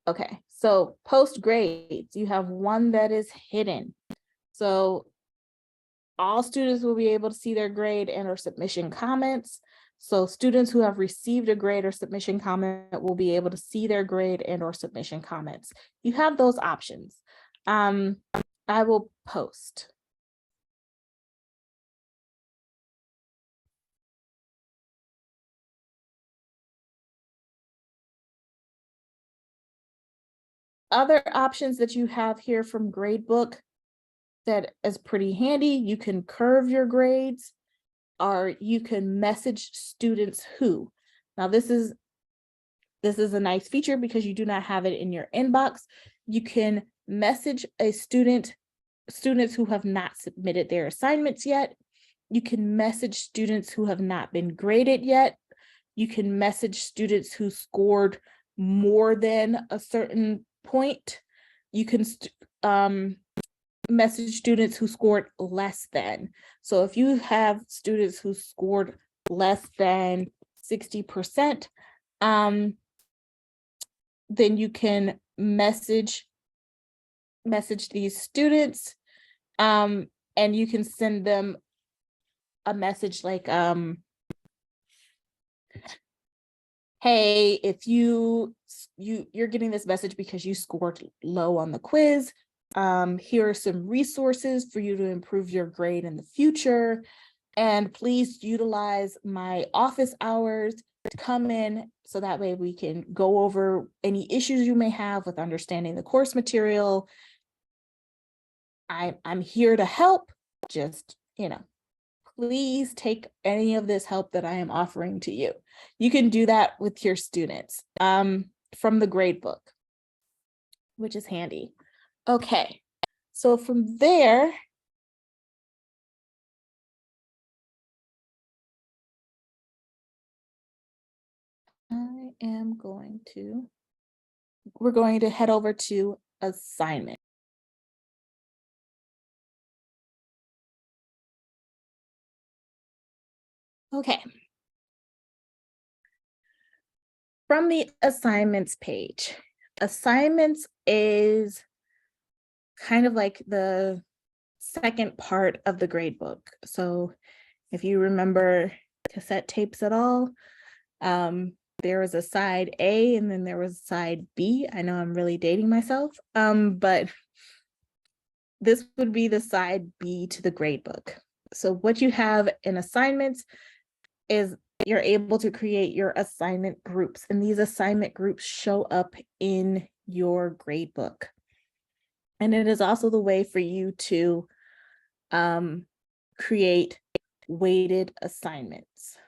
Okay, so post grades, you have one that is hidden. So all students will be able to see their grade and or submission comments. So students who have received a grade or submission comment will be able to see their grade and or submission comments. You have those options. I will post. Other options that you have here from Gradebook that is pretty handy, you can curve your grades, or you can message students who. Now this is a nice feature because you do not have it in your inbox. You can message students who have not submitted their assignments yet. You can message students who have not been graded yet. You can message students who scored more than a certain point. You can message students who scored less than. So if you have students who scored less than 60%, then you can message these students, and you can send them a message like, hey, if you're getting this message because you scored low on the quiz, here are some resources for you to improve your grade in the future, and please utilize my office hours to come in, so that way we can go over any issues you may have with understanding the course material. I'm here to help. Just, please take any of this help that I am offering to you. You can do that with your students from the gradebook, which is handy. Okay, so from there, we're going to head over to assignment. Okay. From the assignments page, assignments is kind of like the second part of the gradebook. So if you remember cassette tapes at all, there was a side A and then there was side B. I know I'm really dating myself, but this would be the side B to the gradebook. So what you have in assignments is you're able to create your assignment groups, and these assignment groups show up in your gradebook. And it is also the way for you to create weighted assignments.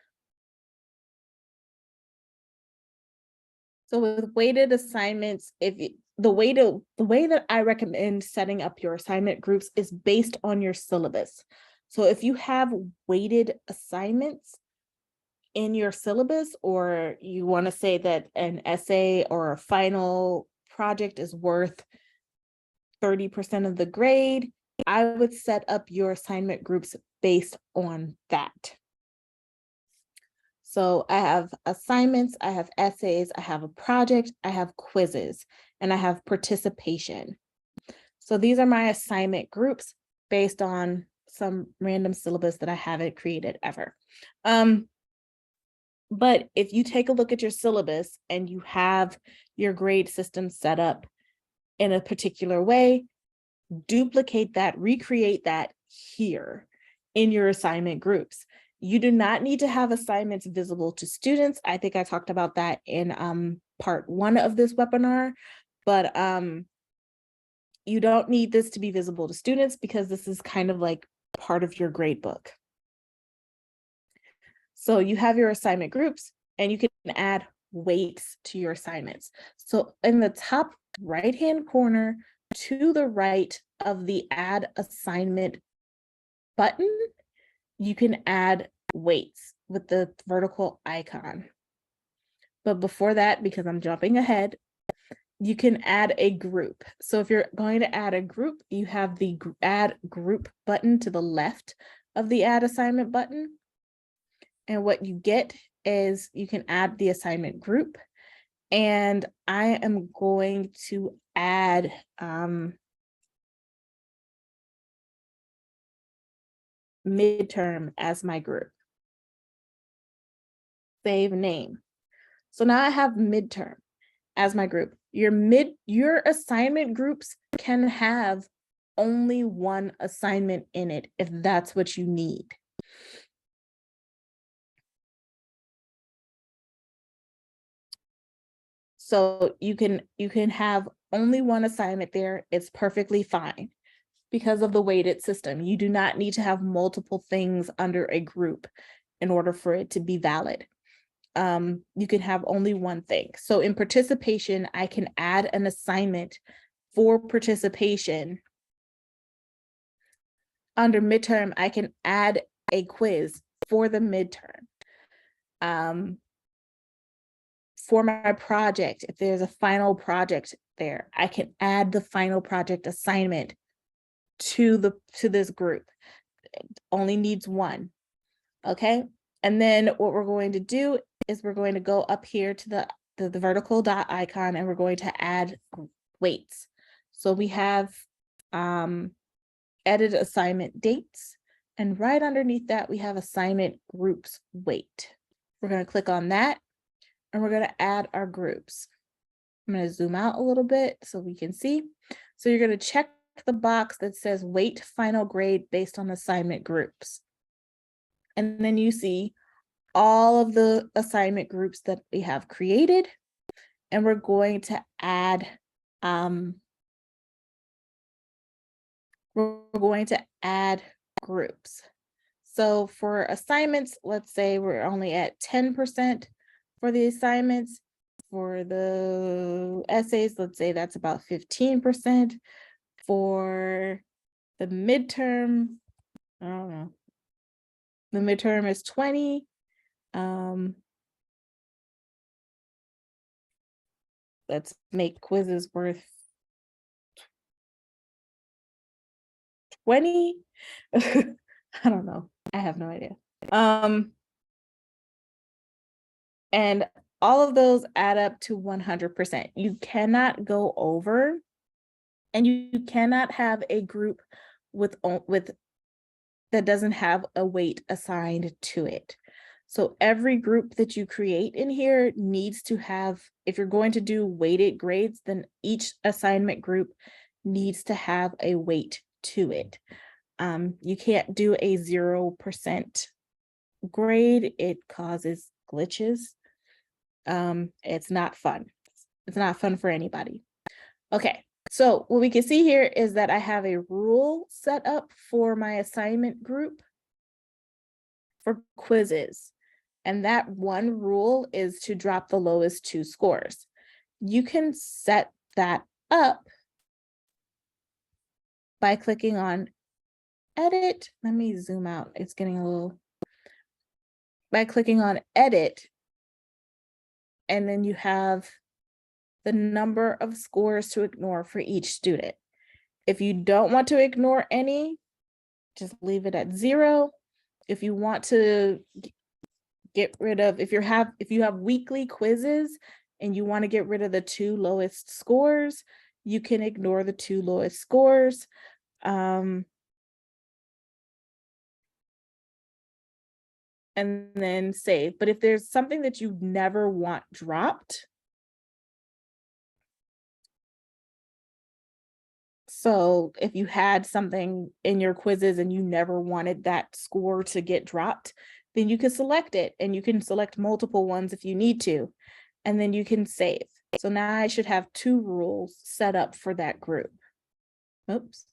So with weighted assignments, if the way that I recommend setting up your assignment groups is based on your syllabus. So if you have weighted assignments in your syllabus, or you want to say that an essay or a final project is worth 30% of the grade, I would set up your assignment groups based on that. So I have assignments, I have essays, I have a project, I have quizzes, and I have participation. So these are my assignment groups based on some random syllabus that I haven't created ever. But if you take a look at your syllabus and you have your grade system set up in a particular way, duplicate that, recreate that here in your assignment groups. You do not need to have assignments visible to students. I think I talked about that in part 1 of this webinar, but you don't need this to be visible to students because this is kind of like part of your grade book. So you have your assignment groups and you can add weights to your assignments. So in the top right-hand corner to the right of the add assignment button, you can add weights with the vertical icon. But before that, because I'm jumping ahead, you can add a group. So if you're going to add a group, you have the add group button to the left of the add assignment button. And what you get is you can add the assignment group. And I am going to add midterm as my group. Save name. So now I have midterm as my group. Your assignment groups can have only one assignment in it if that's what you need. So you can have only one assignment there. It's perfectly fine because of the weighted system. You do not need to have multiple things under a group in order for it to be valid. You can have only one thing. So in participation, I can add an assignment for participation. Under midterm, I can add a quiz for the midterm. For my project, if there's a final project there, I can add the final project assignment to this group. It only needs one. Okay. And then what we're going to do is we're going to go up here to the vertical dot icon and we're going to add weights. So we have edit assignment dates, and right underneath that we have assignment groups weight. We're going to click on that and we're going to add our groups. I'm going to zoom out a little bit so we can see. So you're going to check the box that says weight final grade based on assignment groups. And then you see all of the assignment groups that we have created. And we're going to add, groups. So for assignments, let's say we're only at 10% for the assignments. For the essays, let's say that's about 15%. For the midterm, I don't know. The midterm is 20. Let's make quizzes worth 20. I don't know. I have no idea. And all of those add up to 100%. You cannot go over, and you cannot have a group with that doesn't have a weight assigned to it. So every group that you create in here needs to have, if you're going to do weighted grades, then each assignment group needs to have a weight to it. You can't do a 0% grade. It causes glitches. It's not fun. It's not fun for anybody. Okay, so what we can see here is that I have a rule set up for my assignment group for quizzes. And that one rule is to drop the lowest 2 scores. You can set that up by clicking on edit. Let me zoom out. It's getting a little, by clicking on edit, and then you have the number of scores to ignore for each student. If you don't want to ignore any, just leave it at 0. If you want to get rid of, if you have weekly quizzes and you want to get rid of the 2 lowest scores, you can ignore the 2 lowest scores. And then save. But if there's something that you never want dropped, so if you had something in your quizzes and you never wanted that score to get dropped, then you can select it, and you can select multiple ones if you need to, and then you can save. So now I should have 2 rules set up for that group. Oops.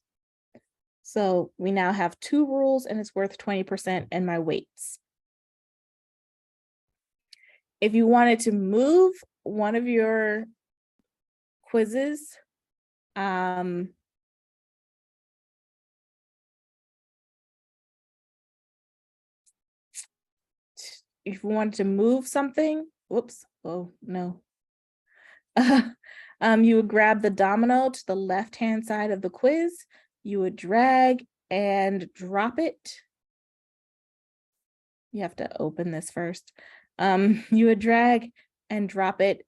So we now have 2 rules, and it's worth 20% and my weights. If you wanted to move one of your quizzes, if you wanted to move something, whoops, oh no. You would grab the domino to the left-hand side of the quiz, you would drag and drop it. You have to open this first. You would drag and drop it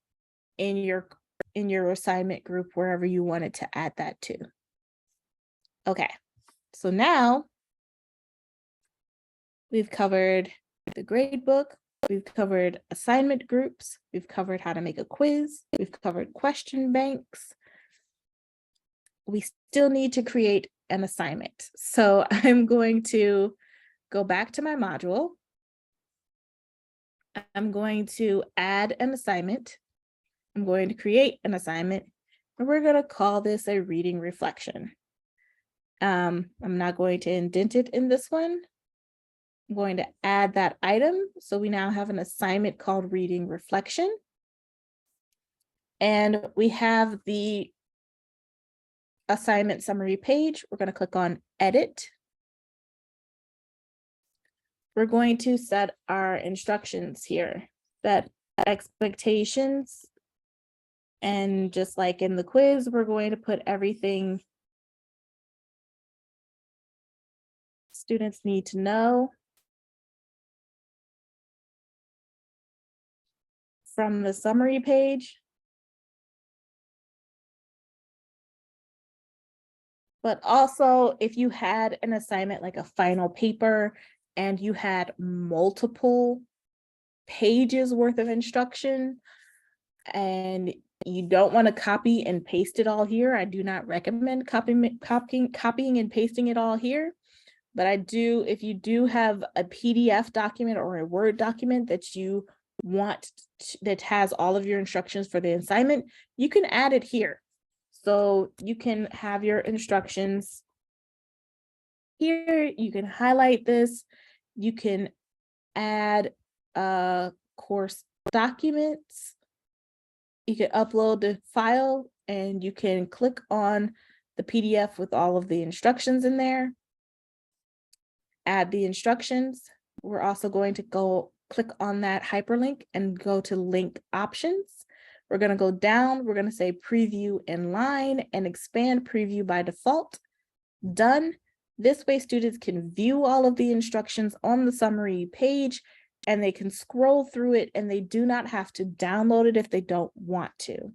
in your assignment group, wherever you wanted to add that to. Okay, so now we've covered the grade book, we've covered assignment groups, we've covered how to make a quiz, we've covered question banks. We still need to create an assignment. So I'm going to go back to my module. I'm going to add an assignment. I'm going to create an assignment, and we're going to call this a reading reflection. I'm not going to indent it in this one. I'm going to add that item. So we now have an assignment called reading reflection. And we have the assignment summary page. We're going to click on edit. We're going to set our instructions here, set expectations. And just like in the quiz, we're going to put everything students need to know from the summary page. But also, if you had an assignment like a final paper and you had multiple pages worth of instruction and you don't want to copy and paste it all here, I do not recommend copying and pasting it all here. But I do, if you do have a PDF document or a Word document that you want that has all of your instructions for the assignment, you can add it here. So you can have your instructions here, you can highlight this, you can add course documents, you can upload the file, and you can click on the PDF with all of the instructions in there. Add the instructions. We're also going to go click on that hyperlink and go to link options. We're going to go down, we're going to say preview inline and expand preview by default. Done. This way students can view all of the instructions on the summary page, and they can scroll through it, and they do not have to download it if they don't want to.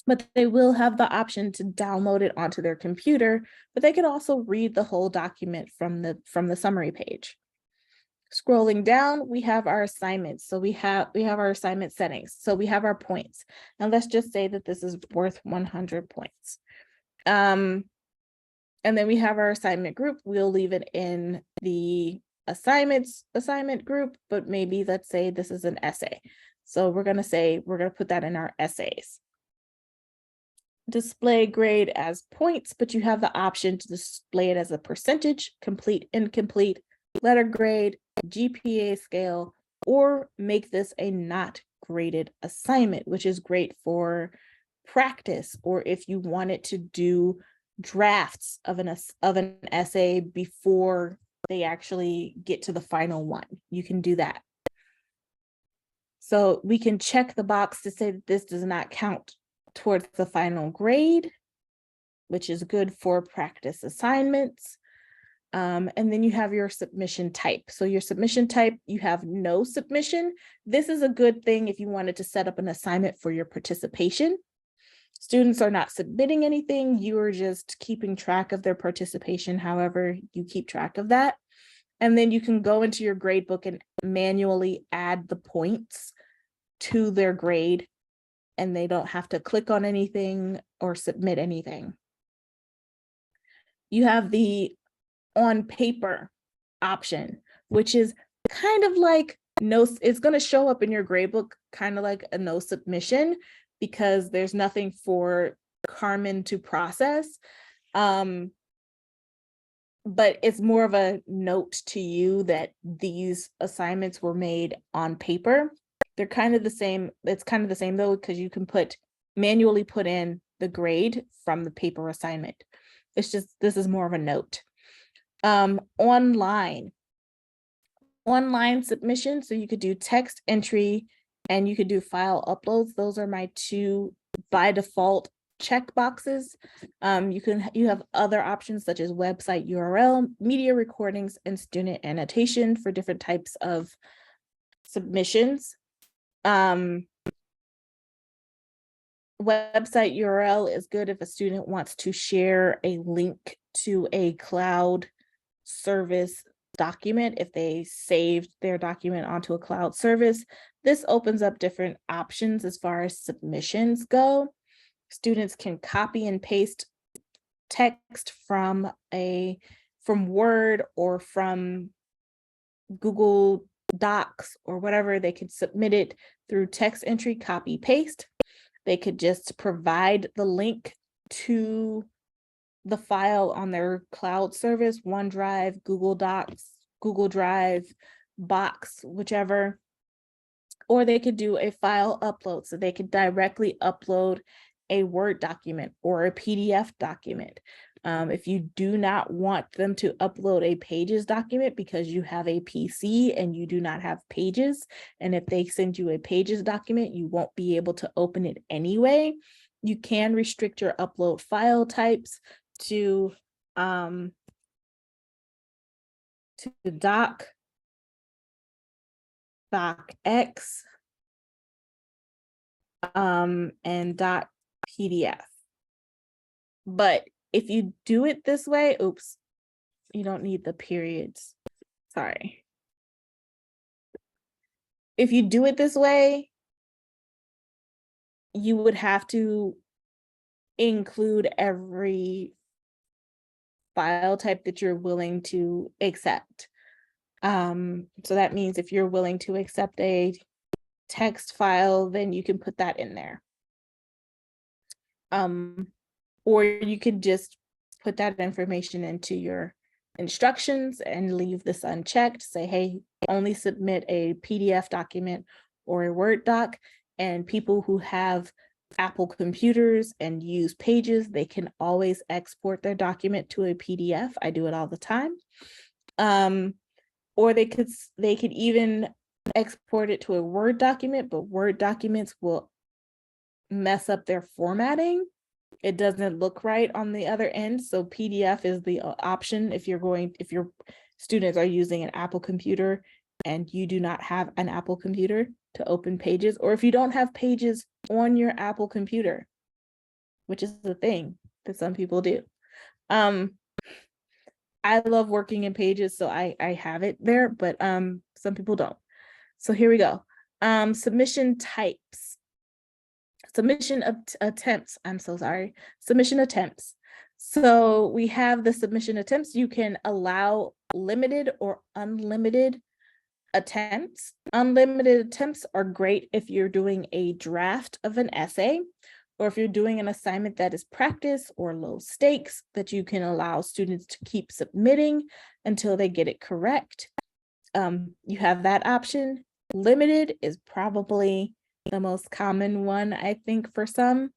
But they will have the option to download it onto their computer, but they can also read the whole document from the summary page. Scrolling down, we have our assignments. So we have our assignment settings. So we have our points. And let's just say that this is worth 100 points. And then we have our assignment group. We'll leave it in the assignment group, but maybe let's say this is an essay. So we're going to put that in our essays. Display grade as points, but you have the option to display it as a percentage, complete, incomplete, letter grade, GPA scale, or make this a not graded assignment, which is great for practice, or if you wanted to do drafts of an essay before they actually get to the final one, you can do that. So we can check the box to say that this does not count towards the final grade, which is good for practice assignments. And then you have your submission type. So your submission type, you have no submission. This is a good thing if you wanted to set up an assignment for your participation. Students are not submitting anything. You are just keeping track of their participation, however you keep track of that. And then you can go into your gradebook and manually add the points to their grade, and they don't have to click on anything or submit anything. You have the on paper option, which is kind of like it's going to show up in your gradebook kind of like a no submission, because there's nothing for Carmen to process. But it's more of a note to you that these assignments were made on paper. They're kind of the same. It's kind of the same though, because you can manually put in the grade from the paper assignment. It's just, this is more of a note. Online submission. So you could do text entry and you could do file uploads. Those are my two by default check boxes. You have other options such as website URL, media recordings, and student annotation for different types of submissions. Website URL is good if a student wants to share a link to a cloud service document, if they saved their document onto a cloud service. This opens up different options as far as submissions go. Students can copy and paste text from Word or from Google Docs or whatever. They could submit it through text entry, copy, paste. They could just provide the link to the file on their cloud service, OneDrive, Google Docs, Google Drive, Box, whichever. Or they could do a file upload. So they could directly upload a Word document or a PDF document. If you do not want them to upload a Pages document because you have a PC and you do not have Pages, and if they send you a Pages document, you won't be able to open it anyway, you can restrict your upload file types to doc, docx, and doc PDF. But if you do it this way, oops, you don't need the periods. Sorry. If you do it this way, you would have to include every file type that you're willing to accept. So that means if you're willing to accept a text file, then you can put that in there. Or you could just put that information into your instructions and leave this unchecked. Say, hey, only submit a PDF document or a Word doc. And people who have Apple computers and use Pages, they can always export their document to a PDF. I do it all the time. Or they could even export it to a Word document, but Word documents will mess up their formatting. It doesn't look right on the other end. So PDF is the option if your students are using an Apple computer and you do not have an Apple computer to open Pages, or if you don't have Pages on your Apple computer, which is the thing that some people do. I love working in Pages, so I have it there, but some people don't. So here we go. Submission types. Submission attempts. I'm so sorry. Submission attempts. So we have the submission attempts. You can allow limited or unlimited attempts. Unlimited attempts are great if you're doing a draft of an essay, or if you're doing an assignment that is practice or low stakes, that you can allow students to keep submitting until they get it correct. You have that option. Limited is probably the most common one, I think, for some.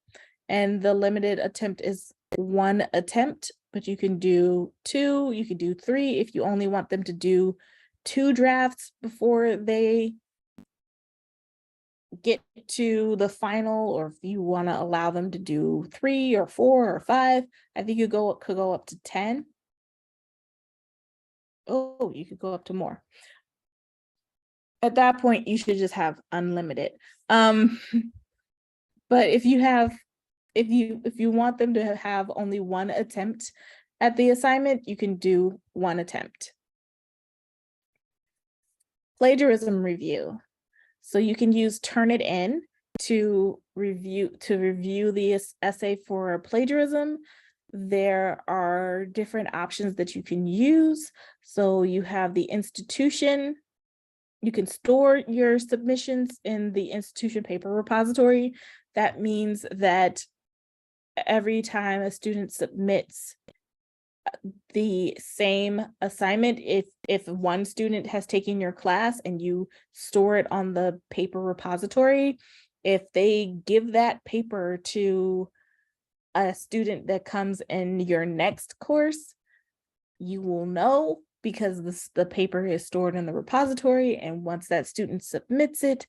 and the limited attempt is 1 attempt, but you can do 2, you can do 3 if you only want them to do 2 drafts before they get to the final, or if you want to allow them to do 3 or 4 or 5. I think you could go up to 10. Oh, you could go up to more. At that point, you should just have unlimited. But if you want them to have only 1 attempt at the assignment, you can do 1 attempt. Plagiarism review. So you can use Turnitin to review the essay for plagiarism. There are different options that you can use. So you have the institution. You can store your submissions in the institution paper repository. That means that every time a student submits the same assignment, if one student has taken your class and you store it on the paper repository, if they give that paper to a student that comes in your next course, you will know because the paper is stored in the repository, and once that student submits it,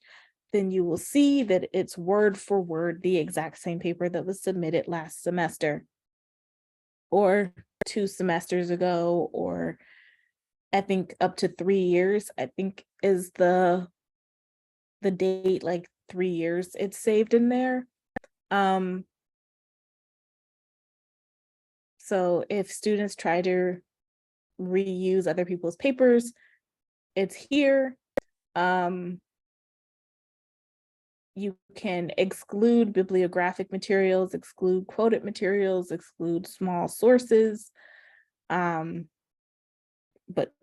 then you will see that it's word for word the exact same paper that was submitted last semester or 2 semesters ago, or I think up to 3 years, I think is the date, like 3 years it's saved in there. So if students try to reuse other people's papers, it's here. You can exclude bibliographic materials, exclude quoted materials, exclude small sources. But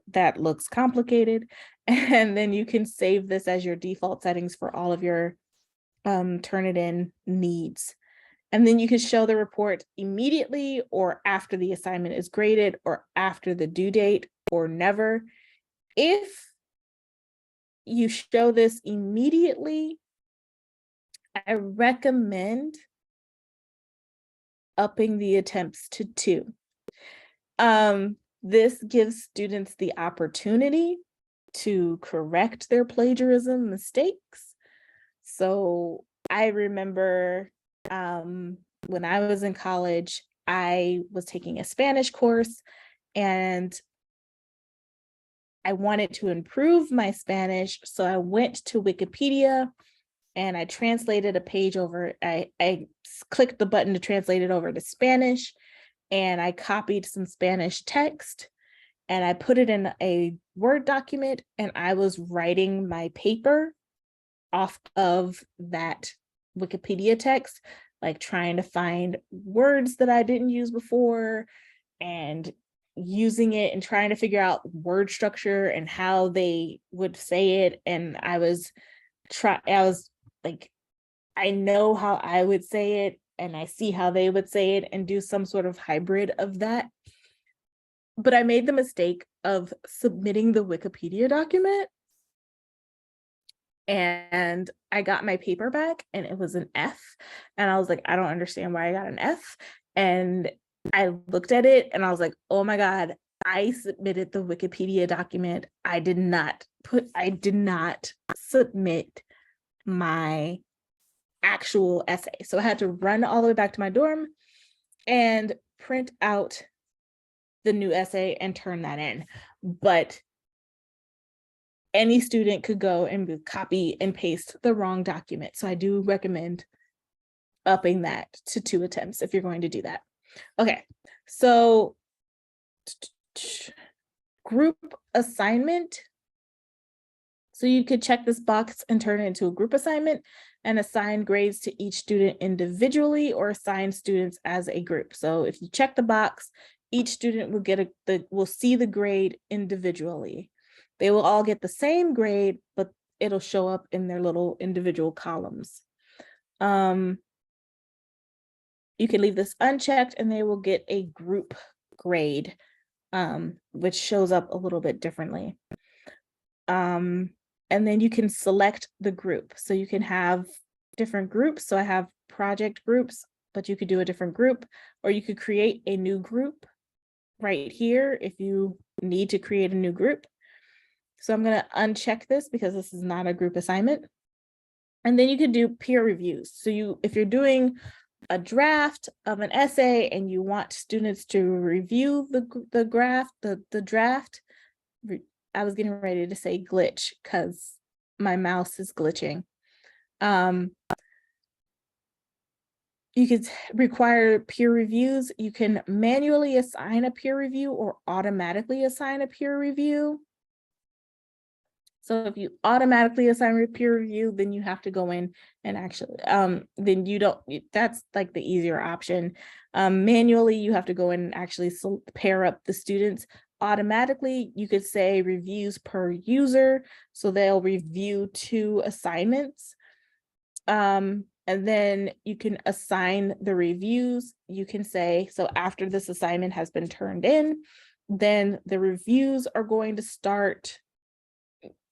that looks complicated. And then you can save this as your default settings for all of your Turnitin needs. And then you can show the report immediately or after the assignment is graded or after the due date or never. If you show this immediately, I recommend upping the attempts to 2. This gives students the opportunity to correct their plagiarism mistakes. So I remember when I was in college, I was taking a Spanish course and I wanted to improve my Spanish. So I went to Wikipedia and I translated a page over. I clicked the button to translate it over to Spanish, and I copied some Spanish text and I put it in a Word document, and I was writing my paper off of that Wikipedia text, like trying to find words that I didn't use before and using it and trying to figure out word structure and how they would say it. And I was like, I know how I would say it and I see how they would say it and do some sort of hybrid of that. But I made the mistake of submitting the Wikipedia document and I got my paper back and it was an F. And I was like, I don't understand why I got an F. And I looked at it and I was like, oh my God, I submitted the Wikipedia document. I did not submit my actual essay. So I had to run all the way back to my dorm and print out the new essay and turn that in. But any student could go and copy and paste the wrong document. So I do recommend upping that to 2 attempts if you're going to do that. Okay, so group assignment. So you could check this box and turn it into a group assignment and assign grades to each student individually or assign students as a group. So if you check the box, each student will get will see the grade individually. They will all get the same grade, but it'll show up in their little individual columns. You can leave this unchecked and they will get a group grade, which shows up a little bit differently. And then you can select the group. So you can have different groups. So I have project groups, but you could do a different group, or you could create a new group right here if you need to create a new group. So I'm going to uncheck this because this is not a group assignment. And then you can do peer reviews. So if you're doing a draft of an essay and you want students to review the draft, I was getting ready to say glitch because my mouse is glitching. You could require peer reviews. You can manually assign a peer review or automatically assign a peer review. So if you automatically assign a peer review, then you have to go in and actually, then you don't, that's like the easier option. Manually, you have to go in and actually pair up the students. Automatically, you could say reviews per user. So they'll review 2 assignments. And then you can assign the reviews. You can say, so after this assignment has been turned in, then the reviews are going to start.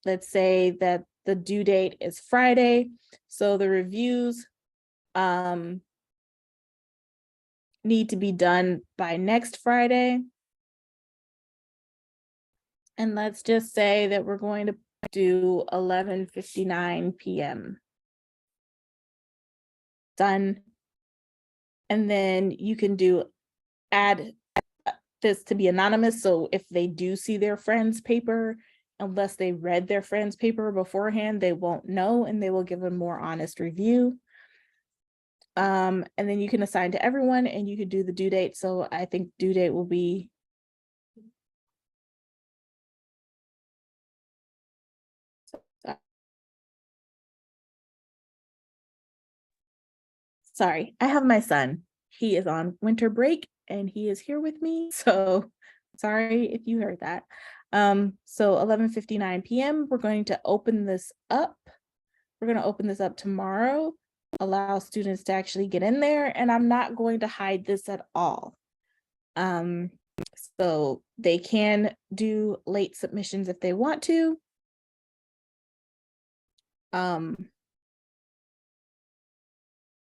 Let's say that the due date is Friday. So the reviews need to be done by next Friday. And let's just say that we're going to do 11:59 p.m. Done. And then you can add this to be anonymous. So if they do see their friend's paper, unless they read their friend's paper beforehand, they won't know and they will give a more honest review. And then you can assign to everyone and you could do the due date. So I think due date will be sorry, I have my son. He is on winter break and he is here with me. So sorry if you heard that. So 11:59 p.m. We're going to open this up. We're going to open this up tomorrow, allow students to actually get in there, and I'm not going to hide this at all. So they can do late submissions if they want to.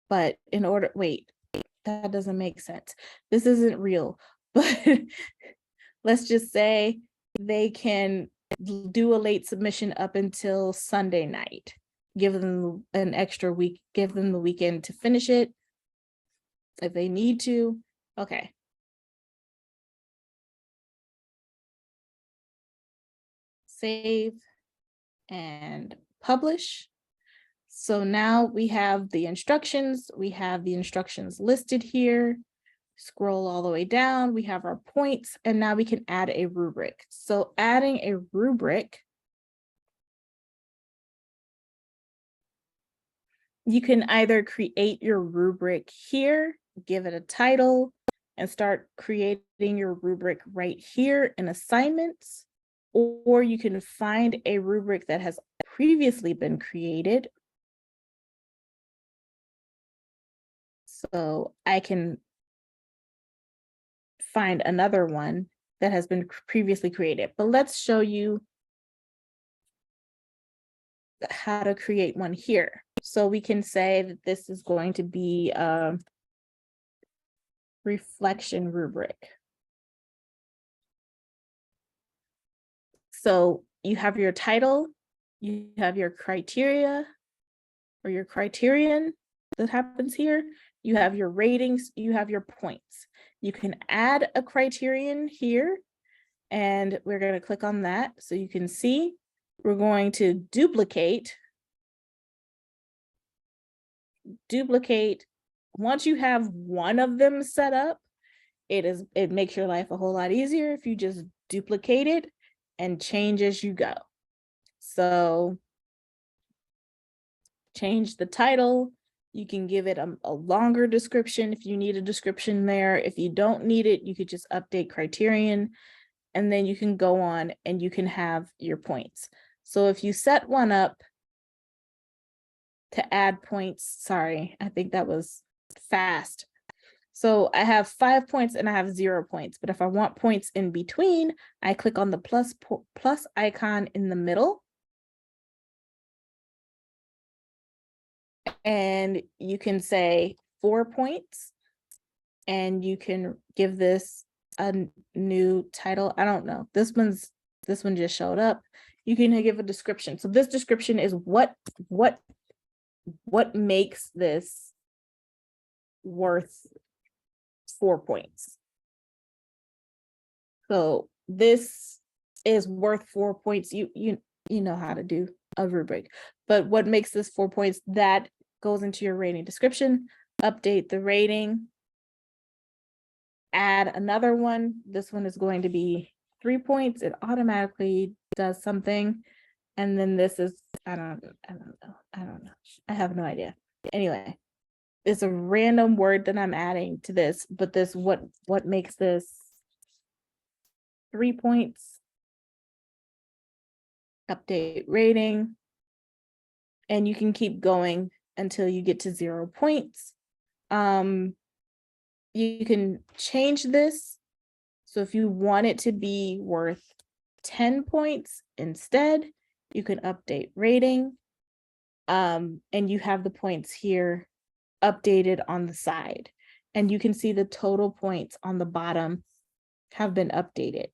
But in order, wait, that doesn't make sense. This isn't real, but let's just say they can do a late submission up until Sunday night. Give them an extra week, give them the weekend to finish it if they need to. Okay. Save and publish. So now we have the instructions. We have the instructions listed here. Scroll all the way down. We have our points, and now we can add a rubric. So adding a rubric, you can either create your rubric here, give it a title, and start creating your rubric right here in assignments, or you can find a rubric that has previously been created. So I can find another one that has been previously created, but let's show you how to create one here. So we can say that this is going to be a reflection rubric. So you have your title, you have your criteria or your criterion that happens here. You have your ratings, you have your points. You can add a criterion here, and we're going to click on that so you can see. We're going to duplicate. Once you have one of them set up, it makes your life a whole lot easier if you just duplicate it and change as you go. So change the title. You can give it a longer description if you need a description there. If you don't need it, you could just update criterion, and then you can go on and you can have your points. So if you set one up to add points, sorry, I think that was fast. So I have 5 points and I have 0 points, but if I want points in between, I click on the plus icon in the middle. And you can say 4 points, and you can give this a new title. I don't know. This one just showed up. You can give a description. So this description is what makes this worth 4 points. So this is worth 4 points. You know how to do a rubric, but what makes this 4 points, that goes into your rating description. Update the rating, add another one. This one is going to be 3 points. It automatically does something. And then this is, I don't know. I have no idea. Anyway, it's a random word that I'm adding to this, but this, what makes this 3 points. Update rating. And you can keep going until you get to 0 points. You can change this. So if you want it to be worth 10 points instead, you can update rating. And you have the points here updated on the side. And you can see the total points on the bottom have been updated.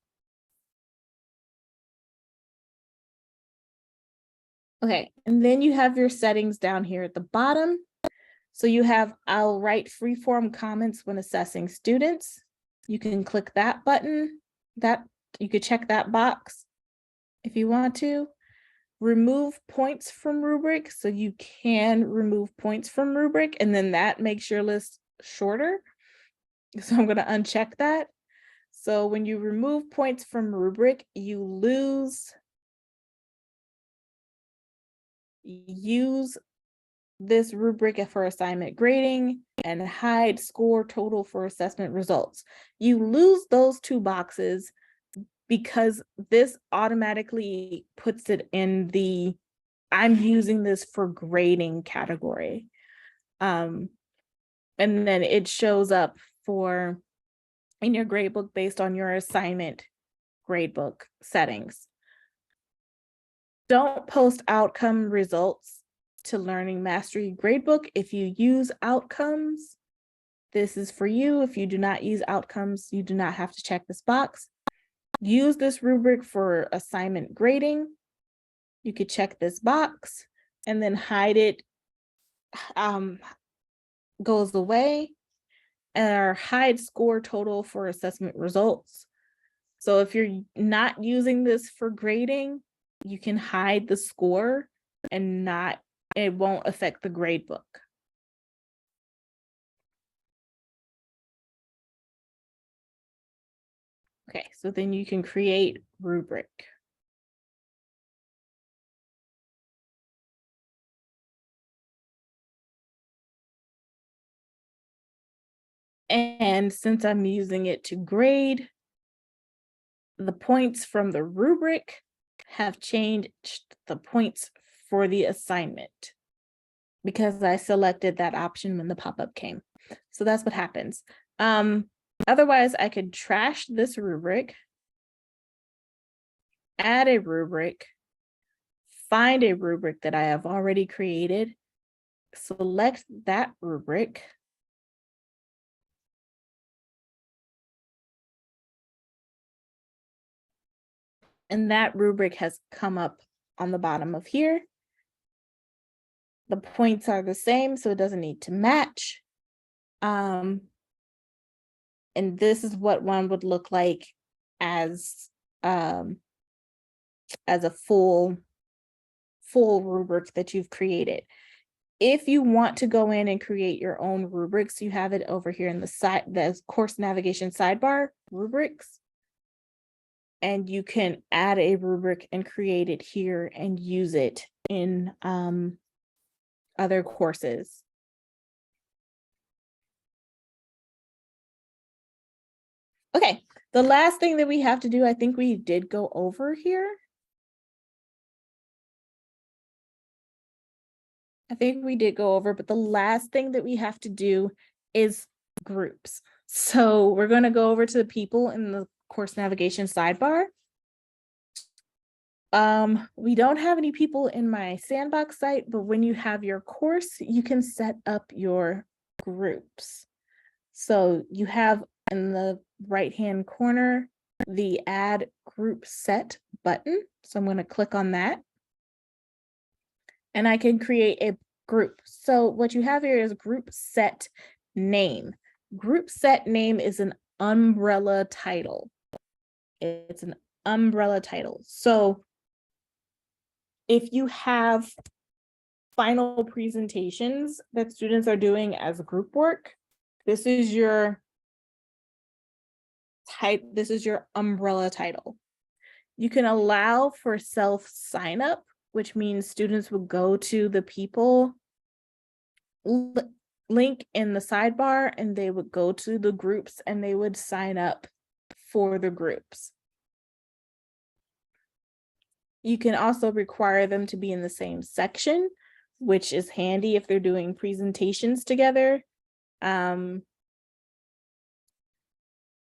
Okay, and then you have your settings down here at the bottom. So you have, I'll write freeform comments when assessing students. You can click that button, that you could check that box if you want to. Remove points from rubric. So you can remove points from rubric, and then that makes your list shorter. So I'm going to uncheck that. So when you remove points from rubric, you use this rubric for assignment grading and hide score total for assessment results. You lose those 2 boxes because this automatically puts it in the I'm using this for grading category. And then it shows up in your gradebook based on your assignment gradebook settings. Don't post outcome results to Learning Mastery Gradebook. If you use outcomes, this is for you. If you do not use outcomes, you do not have to check this box. Use this rubric for assignment grading. You could check this box, and then hide it goes away, or hide score total for assessment results. So if you're not using this for grading, you can hide the score and it won't affect the grade book. Okay, so then you can create rubric. And since I'm using it to grade, the points from the rubric have changed the points for the assignment because I selected that option when the pop-up came. So that's what happens. Otherwise, I could trash this rubric, add a rubric, find a rubric that I have already created, select that rubric, and that rubric has come up on the bottom of here. The points are the same, so it doesn't need to match. And this is what one would look like as a full rubric that you've created. If you want to go in and create your own rubrics, you have it over here in the course navigation sidebar, rubrics. And you can add a rubric and create it here and use it in other courses. Okay, the last thing that we have to do, I think we did go over here. I think we did go over, but the last thing that we have to do is groups. So we're going to go over to the people in the course navigation sidebar. We don't have any people in my sandbox site, but when you have your course, you can set up your groups. So you have in the right-hand corner, the add group set button. So I'm going to click on that. And I can create a group. So what you have here is group set name. Group set name is an umbrella title. It's an umbrella title. So if you have final presentations that students are doing as group work, this is your umbrella title. You can allow for self sign up, which means students will go to the people link in the sidebar and they would go to the groups and they would sign up for the groups. You can also require them to be in the same section, which is handy if they're doing presentations together.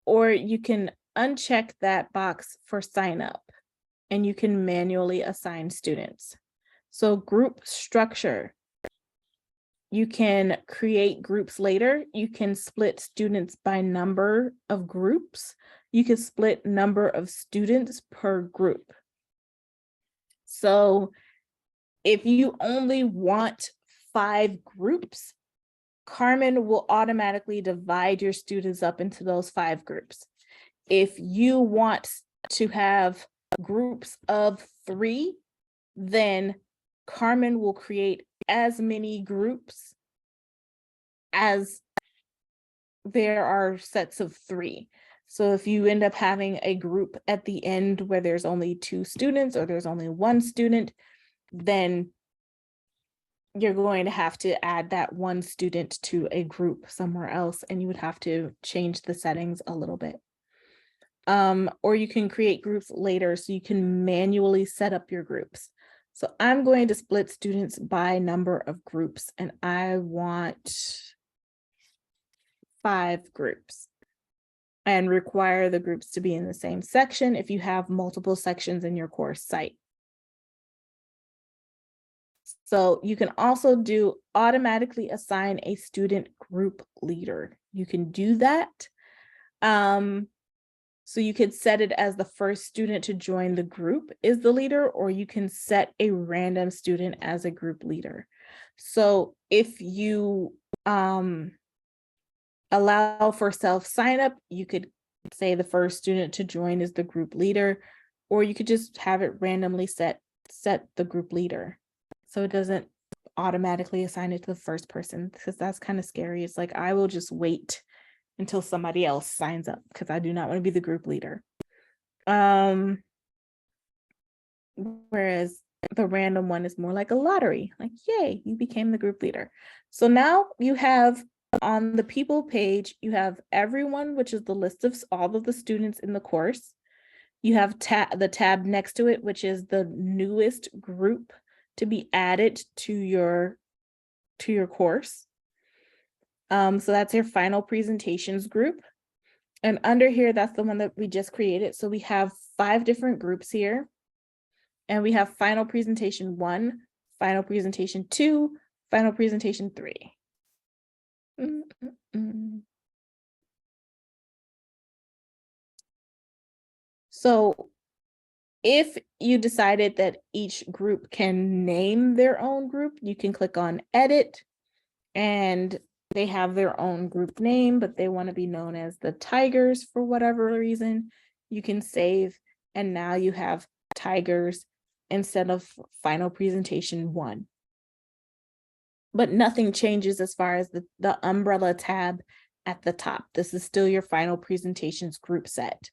Or you can uncheck that box for sign up and you can manually assign students. So group structure, you can create groups later. You can split students by number of groups. You can split number of students per group. So if you only want 5 groups, Carmen will automatically divide your students up into those 5 groups. If you want to have groups of 3, then Carmen will create as many groups as there are sets of 3. So if you end up having a group at the end where there's only 2 students or there's only 1 student, then you're going to have to add that 1 student to a group somewhere else, and you would have to change the settings a little bit. Or you can create groups later so you can manually set up your groups. So I'm going to split students by number of groups, and I want 5 groups and require the groups to be in the same section if you have multiple sections in your course site. So you can also do automatically assign a student group leader. You can do that. So you could set it as the first student to join the group is the leader, or you can set a random student as a group leader. So if you allow for self sign up, you could say the first student to join is the group leader, or you could just have it randomly set the group leader. So it doesn't automatically assign it to the first person, because that's kind of scary. It's like, I will just wait until somebody else signs up because I do not want to be the group leader. Whereas the random one is more like a lottery, like, yay, you became the group leader. So now you have on the people page, you have everyone, which is the list of all of the students in the course. You have the tab next to it, which is the newest group to be added to your course. So that's your final presentations group. And under here, that's the one that we just created. So we have 5 different groups here. And we have final presentation 1, final presentation 2, final presentation 3. So if you decided that each group can name their own group, you can click on edit, and they have their own group name, but they want to be known as the Tigers for whatever reason. You can save, and now you have Tigers instead of final presentation 1. But nothing changes as far as the umbrella tab at the top. This is still your final presentations group set.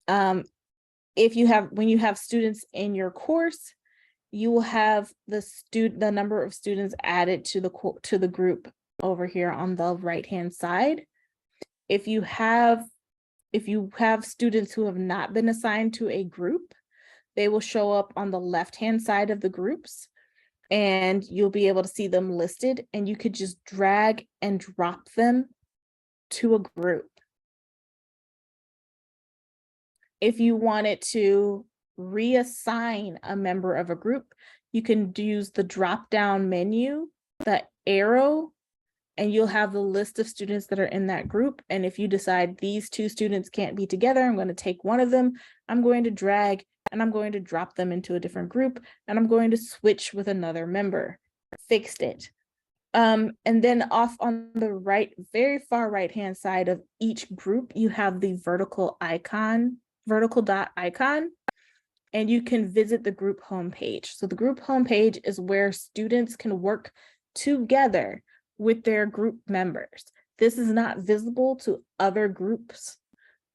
When you have students in your course, you will have the number of students added to the group over here on the right hand side. If you have students who have not been assigned to a group, they will show up on the left hand side of the groups, and you'll be able to see them listed, and you could just drag and drop them to a group. If you wanted to reassign a member of a group, you can use the drop down menu, the arrow, and you'll have the list of students that are in that group. And if you decide these two students can't be together, I'm going to take one of them, I'm going to drag and I'm going to drop them into a different group, and I'm going to switch with another member. Fixed it. And then off on the right, very far right-hand side of each group, you have the vertical icon, vertical dot icon, and you can visit the group homepage. So the group homepage is where students can work together with their group members. This is not visible to other groups.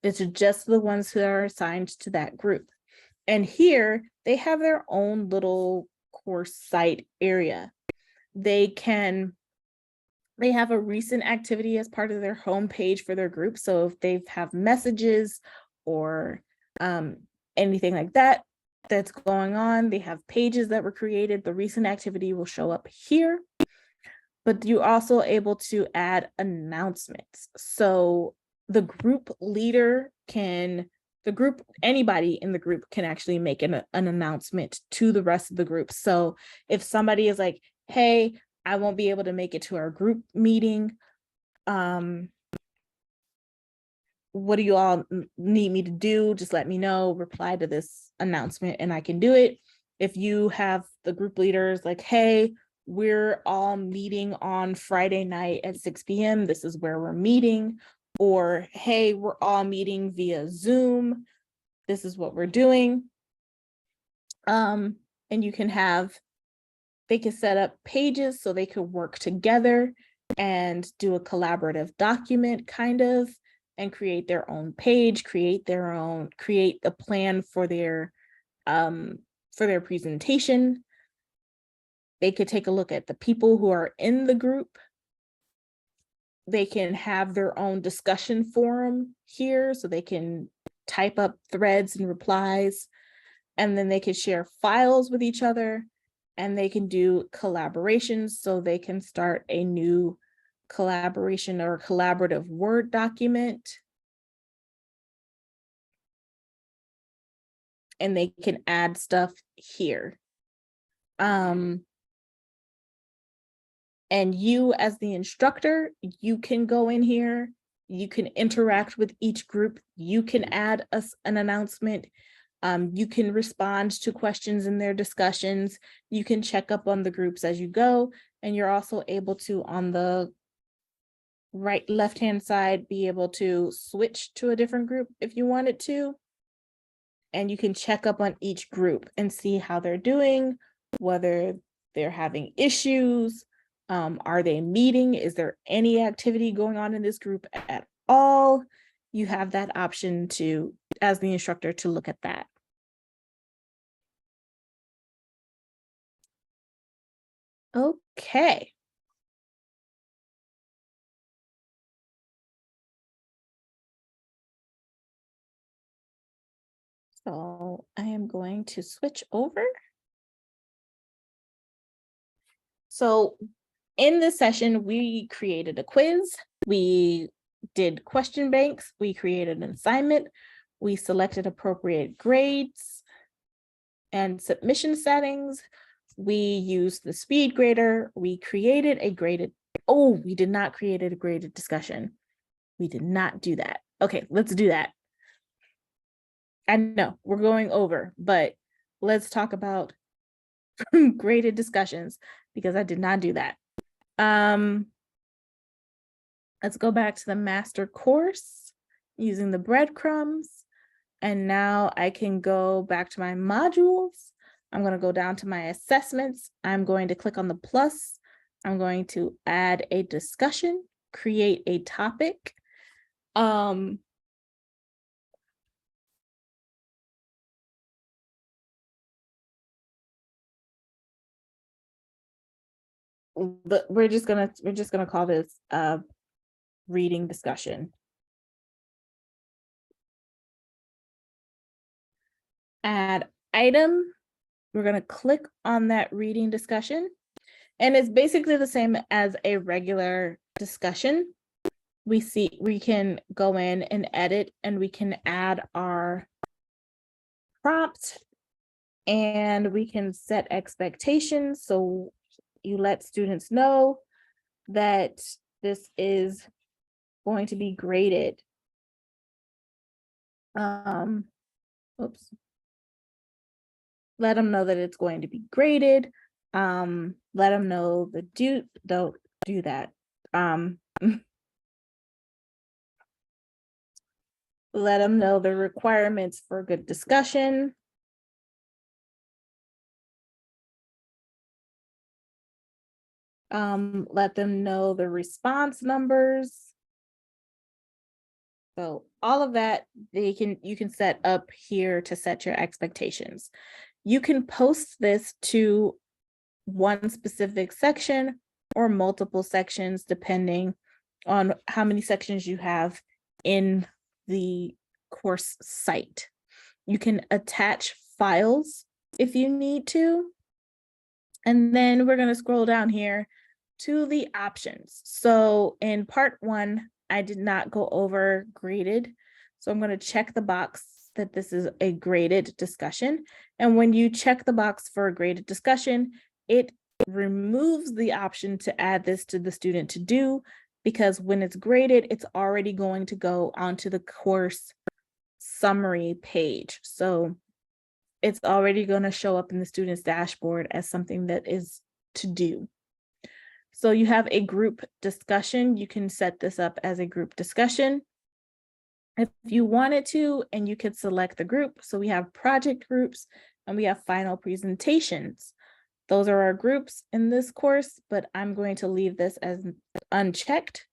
It's just the ones who are assigned to that group. And here they have their own little course site area. They have a recent activity as part of their homepage for their group. So if they have messages or anything like that that's going on, they have pages that were created, the recent activity will show up here. But you're also able to add announcements. So the group leader anybody in the group can actually make an announcement to the rest of the group. So if somebody is like, hey, I won't be able to make it to our group meeting, what do you all need me to do? Just let me know, reply to this announcement and I can do it. If you have the group leaders like, hey, we're all meeting on Friday night at 6 p.m. This is where we're meeting. Or, hey, we're all meeting via Zoom. This is what we're doing. And you can they can set up pages so they could work together and do a collaborative document kind of, and create their own page, create the plan for their presentation. They could take a look at the people who are in the group. They can have their own discussion forum here, so they can type up threads and replies, and then they can share files with each other, and they can do collaborations, so they can start a new collaboration or collaborative Word document. And they can add stuff here. And you as the instructor, you can go in here, you can interact with each group, you can add an announcement, you can respond to questions in their discussions, you can check up on the groups as you go, and you're also able to, on the left-hand side, be able to switch to a different group if you wanted to. And you can check up on each group and see how they're doing, whether they're having issues, are they meeting? Is there any activity going on in this group at all? You have that option to, as the instructor, to look at that. Okay. So I am going to switch over. So in this session, we created a quiz, we did question banks, we created an assignment, we selected appropriate grades and submission settings, we used the Speedgrader, we created a graded, we did not create a graded discussion. We did not do that. Okay, let's do that. I know we're going over, but let's talk about graded discussions because I did not do that. Let's go back to the master course using the breadcrumbs. And now I can go back to my modules. I'm going to go down to my assessments. I'm going to click on the plus. I'm going to add a discussion, create a topic. But we're just gonna call this a reading discussion. Add item. We're gonna click on that reading discussion, and it's basically the same as a regular discussion. We can go in and edit, and we can add our prompt, and we can set expectations. So you let students know that this is going to be graded. Oops. Let them know that it's going to be graded. Let them know don't do that. Let them know the requirements for good discussion. Let them know the response numbers. So all of that you can set up here to set your expectations. You can post this to one specific section or multiple sections, depending on how many sections you have in the course site. You can attach files if you need to. And then we're going to scroll down here to the options. So in part 1, I did not go over graded. So I'm going to check the box that this is a graded discussion. And when you check the box for a graded discussion, it removes the option to add this to the student to do, because when it's graded, it's already going to go onto the course summary page. So it's already going to show up in the student's dashboard as something that is to do. So you have a group discussion. You can set this up as a group discussion if you wanted to, and you could select the group. So we have project groups and we have final presentations. Those are our groups in this course, but I'm going to leave this as unchecked.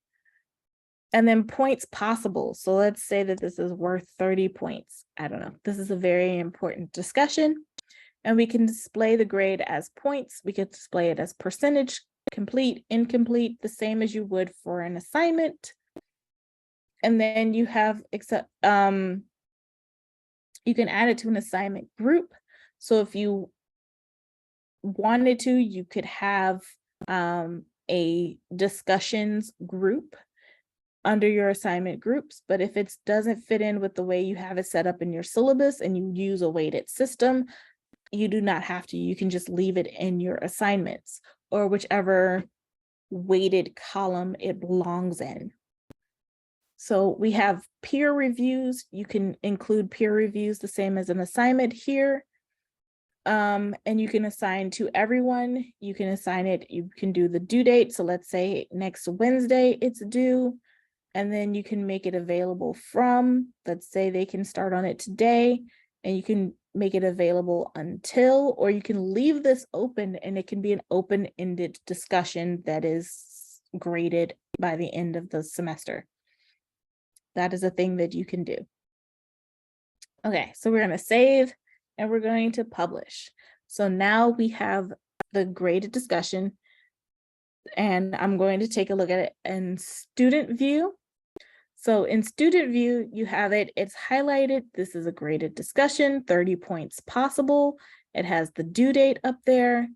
And then points possible. So let's say that this is worth 30 points. I don't know. This is a very important discussion. And we can display the grade as points. We could display it as percentage, complete, incomplete, the same as you would for an assignment. And then you have you can add it to an assignment group. So if you wanted to, you could have a discussions group under your assignment groups, but if it doesn't fit in with the way you have it set up in your syllabus and you use a weighted system, you do not have to. You can just leave it in your assignments or whichever weighted column it belongs in. So we have peer reviews. You can include peer reviews the same as an assignment here. And you can assign to everyone. You can assign it, you can do the due date. So let's say next Wednesday it's due. And then you can make it available from, let's say they can start on it today, and you can make it available until, or you can leave this open and it can be an open-ended discussion that is graded by the end of the semester. That is a thing that you can do. Okay, so we're going to save and we're going to publish. So now we have the graded discussion, and I'm going to take a look at it in student view. So in student view, you have it, it's highlighted. This is a graded discussion, 30 points possible. It has the due date up there.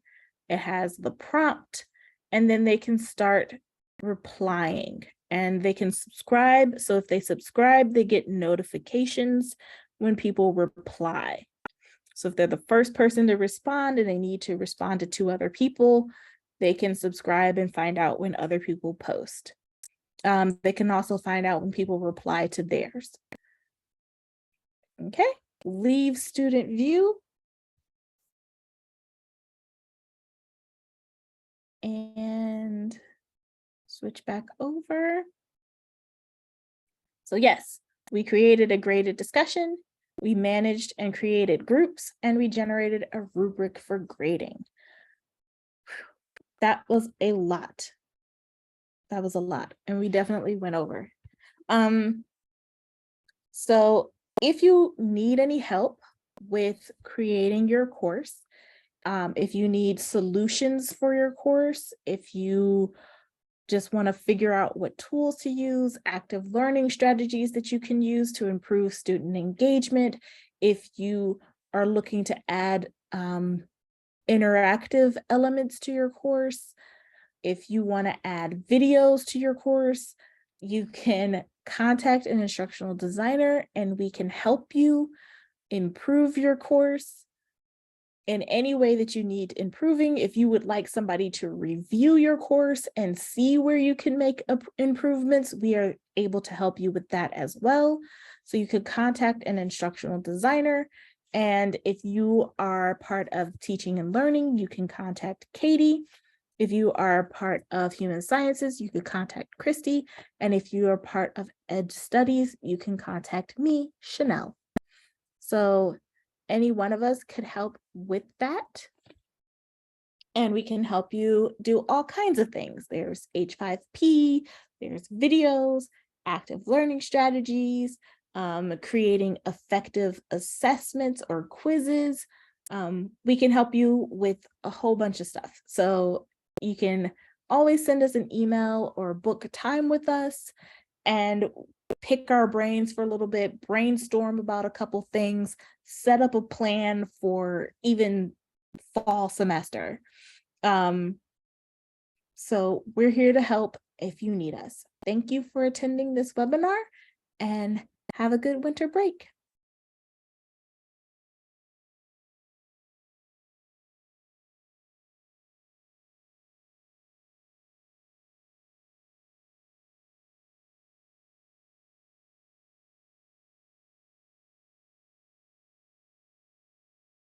It has the prompt, and then they can start replying and they can subscribe. So if they subscribe, they get notifications when people reply. So if they're the first person to respond and they need to respond to 2 other people, they can subscribe and find out when other people post. They can also find out when people reply to theirs. Okay, leave student view. And switch back over. So yes, we created a graded discussion, we managed and created groups, and we generated a rubric for grading. That was a lot. That was a lot, and we definitely went over. So if you need any help with creating your course, if you need solutions for your course, if you just want to figure out what tools to use, active learning strategies that you can use to improve student engagement, if you are looking to add interactive elements to your course, if you want to add videos to your course, you can contact an instructional designer and we can help you improve your course. in any way that you need improving. If you would like somebody to review your course and see where you can make improvements, we are able to help you with that as well. So you could contact an instructional designer. And if you are part of teaching and learning, you can contact Katie. If you are part of human sciences, you could contact Christy. And if you are part of ed studies, you can contact me, Chanel. So any one of us could help with that. And we can help you do all kinds of things. There's H5P, there's videos, active learning strategies, creating effective assessments or quizzes. We can help you with a whole bunch of stuff. So you can always send us an email or book a time with us and pick our brains for a little bit, brainstorm about a couple things, set up a plan for even fall semester. So we're here to help if you need us. Thank you for attending this webinar and have a good winter break.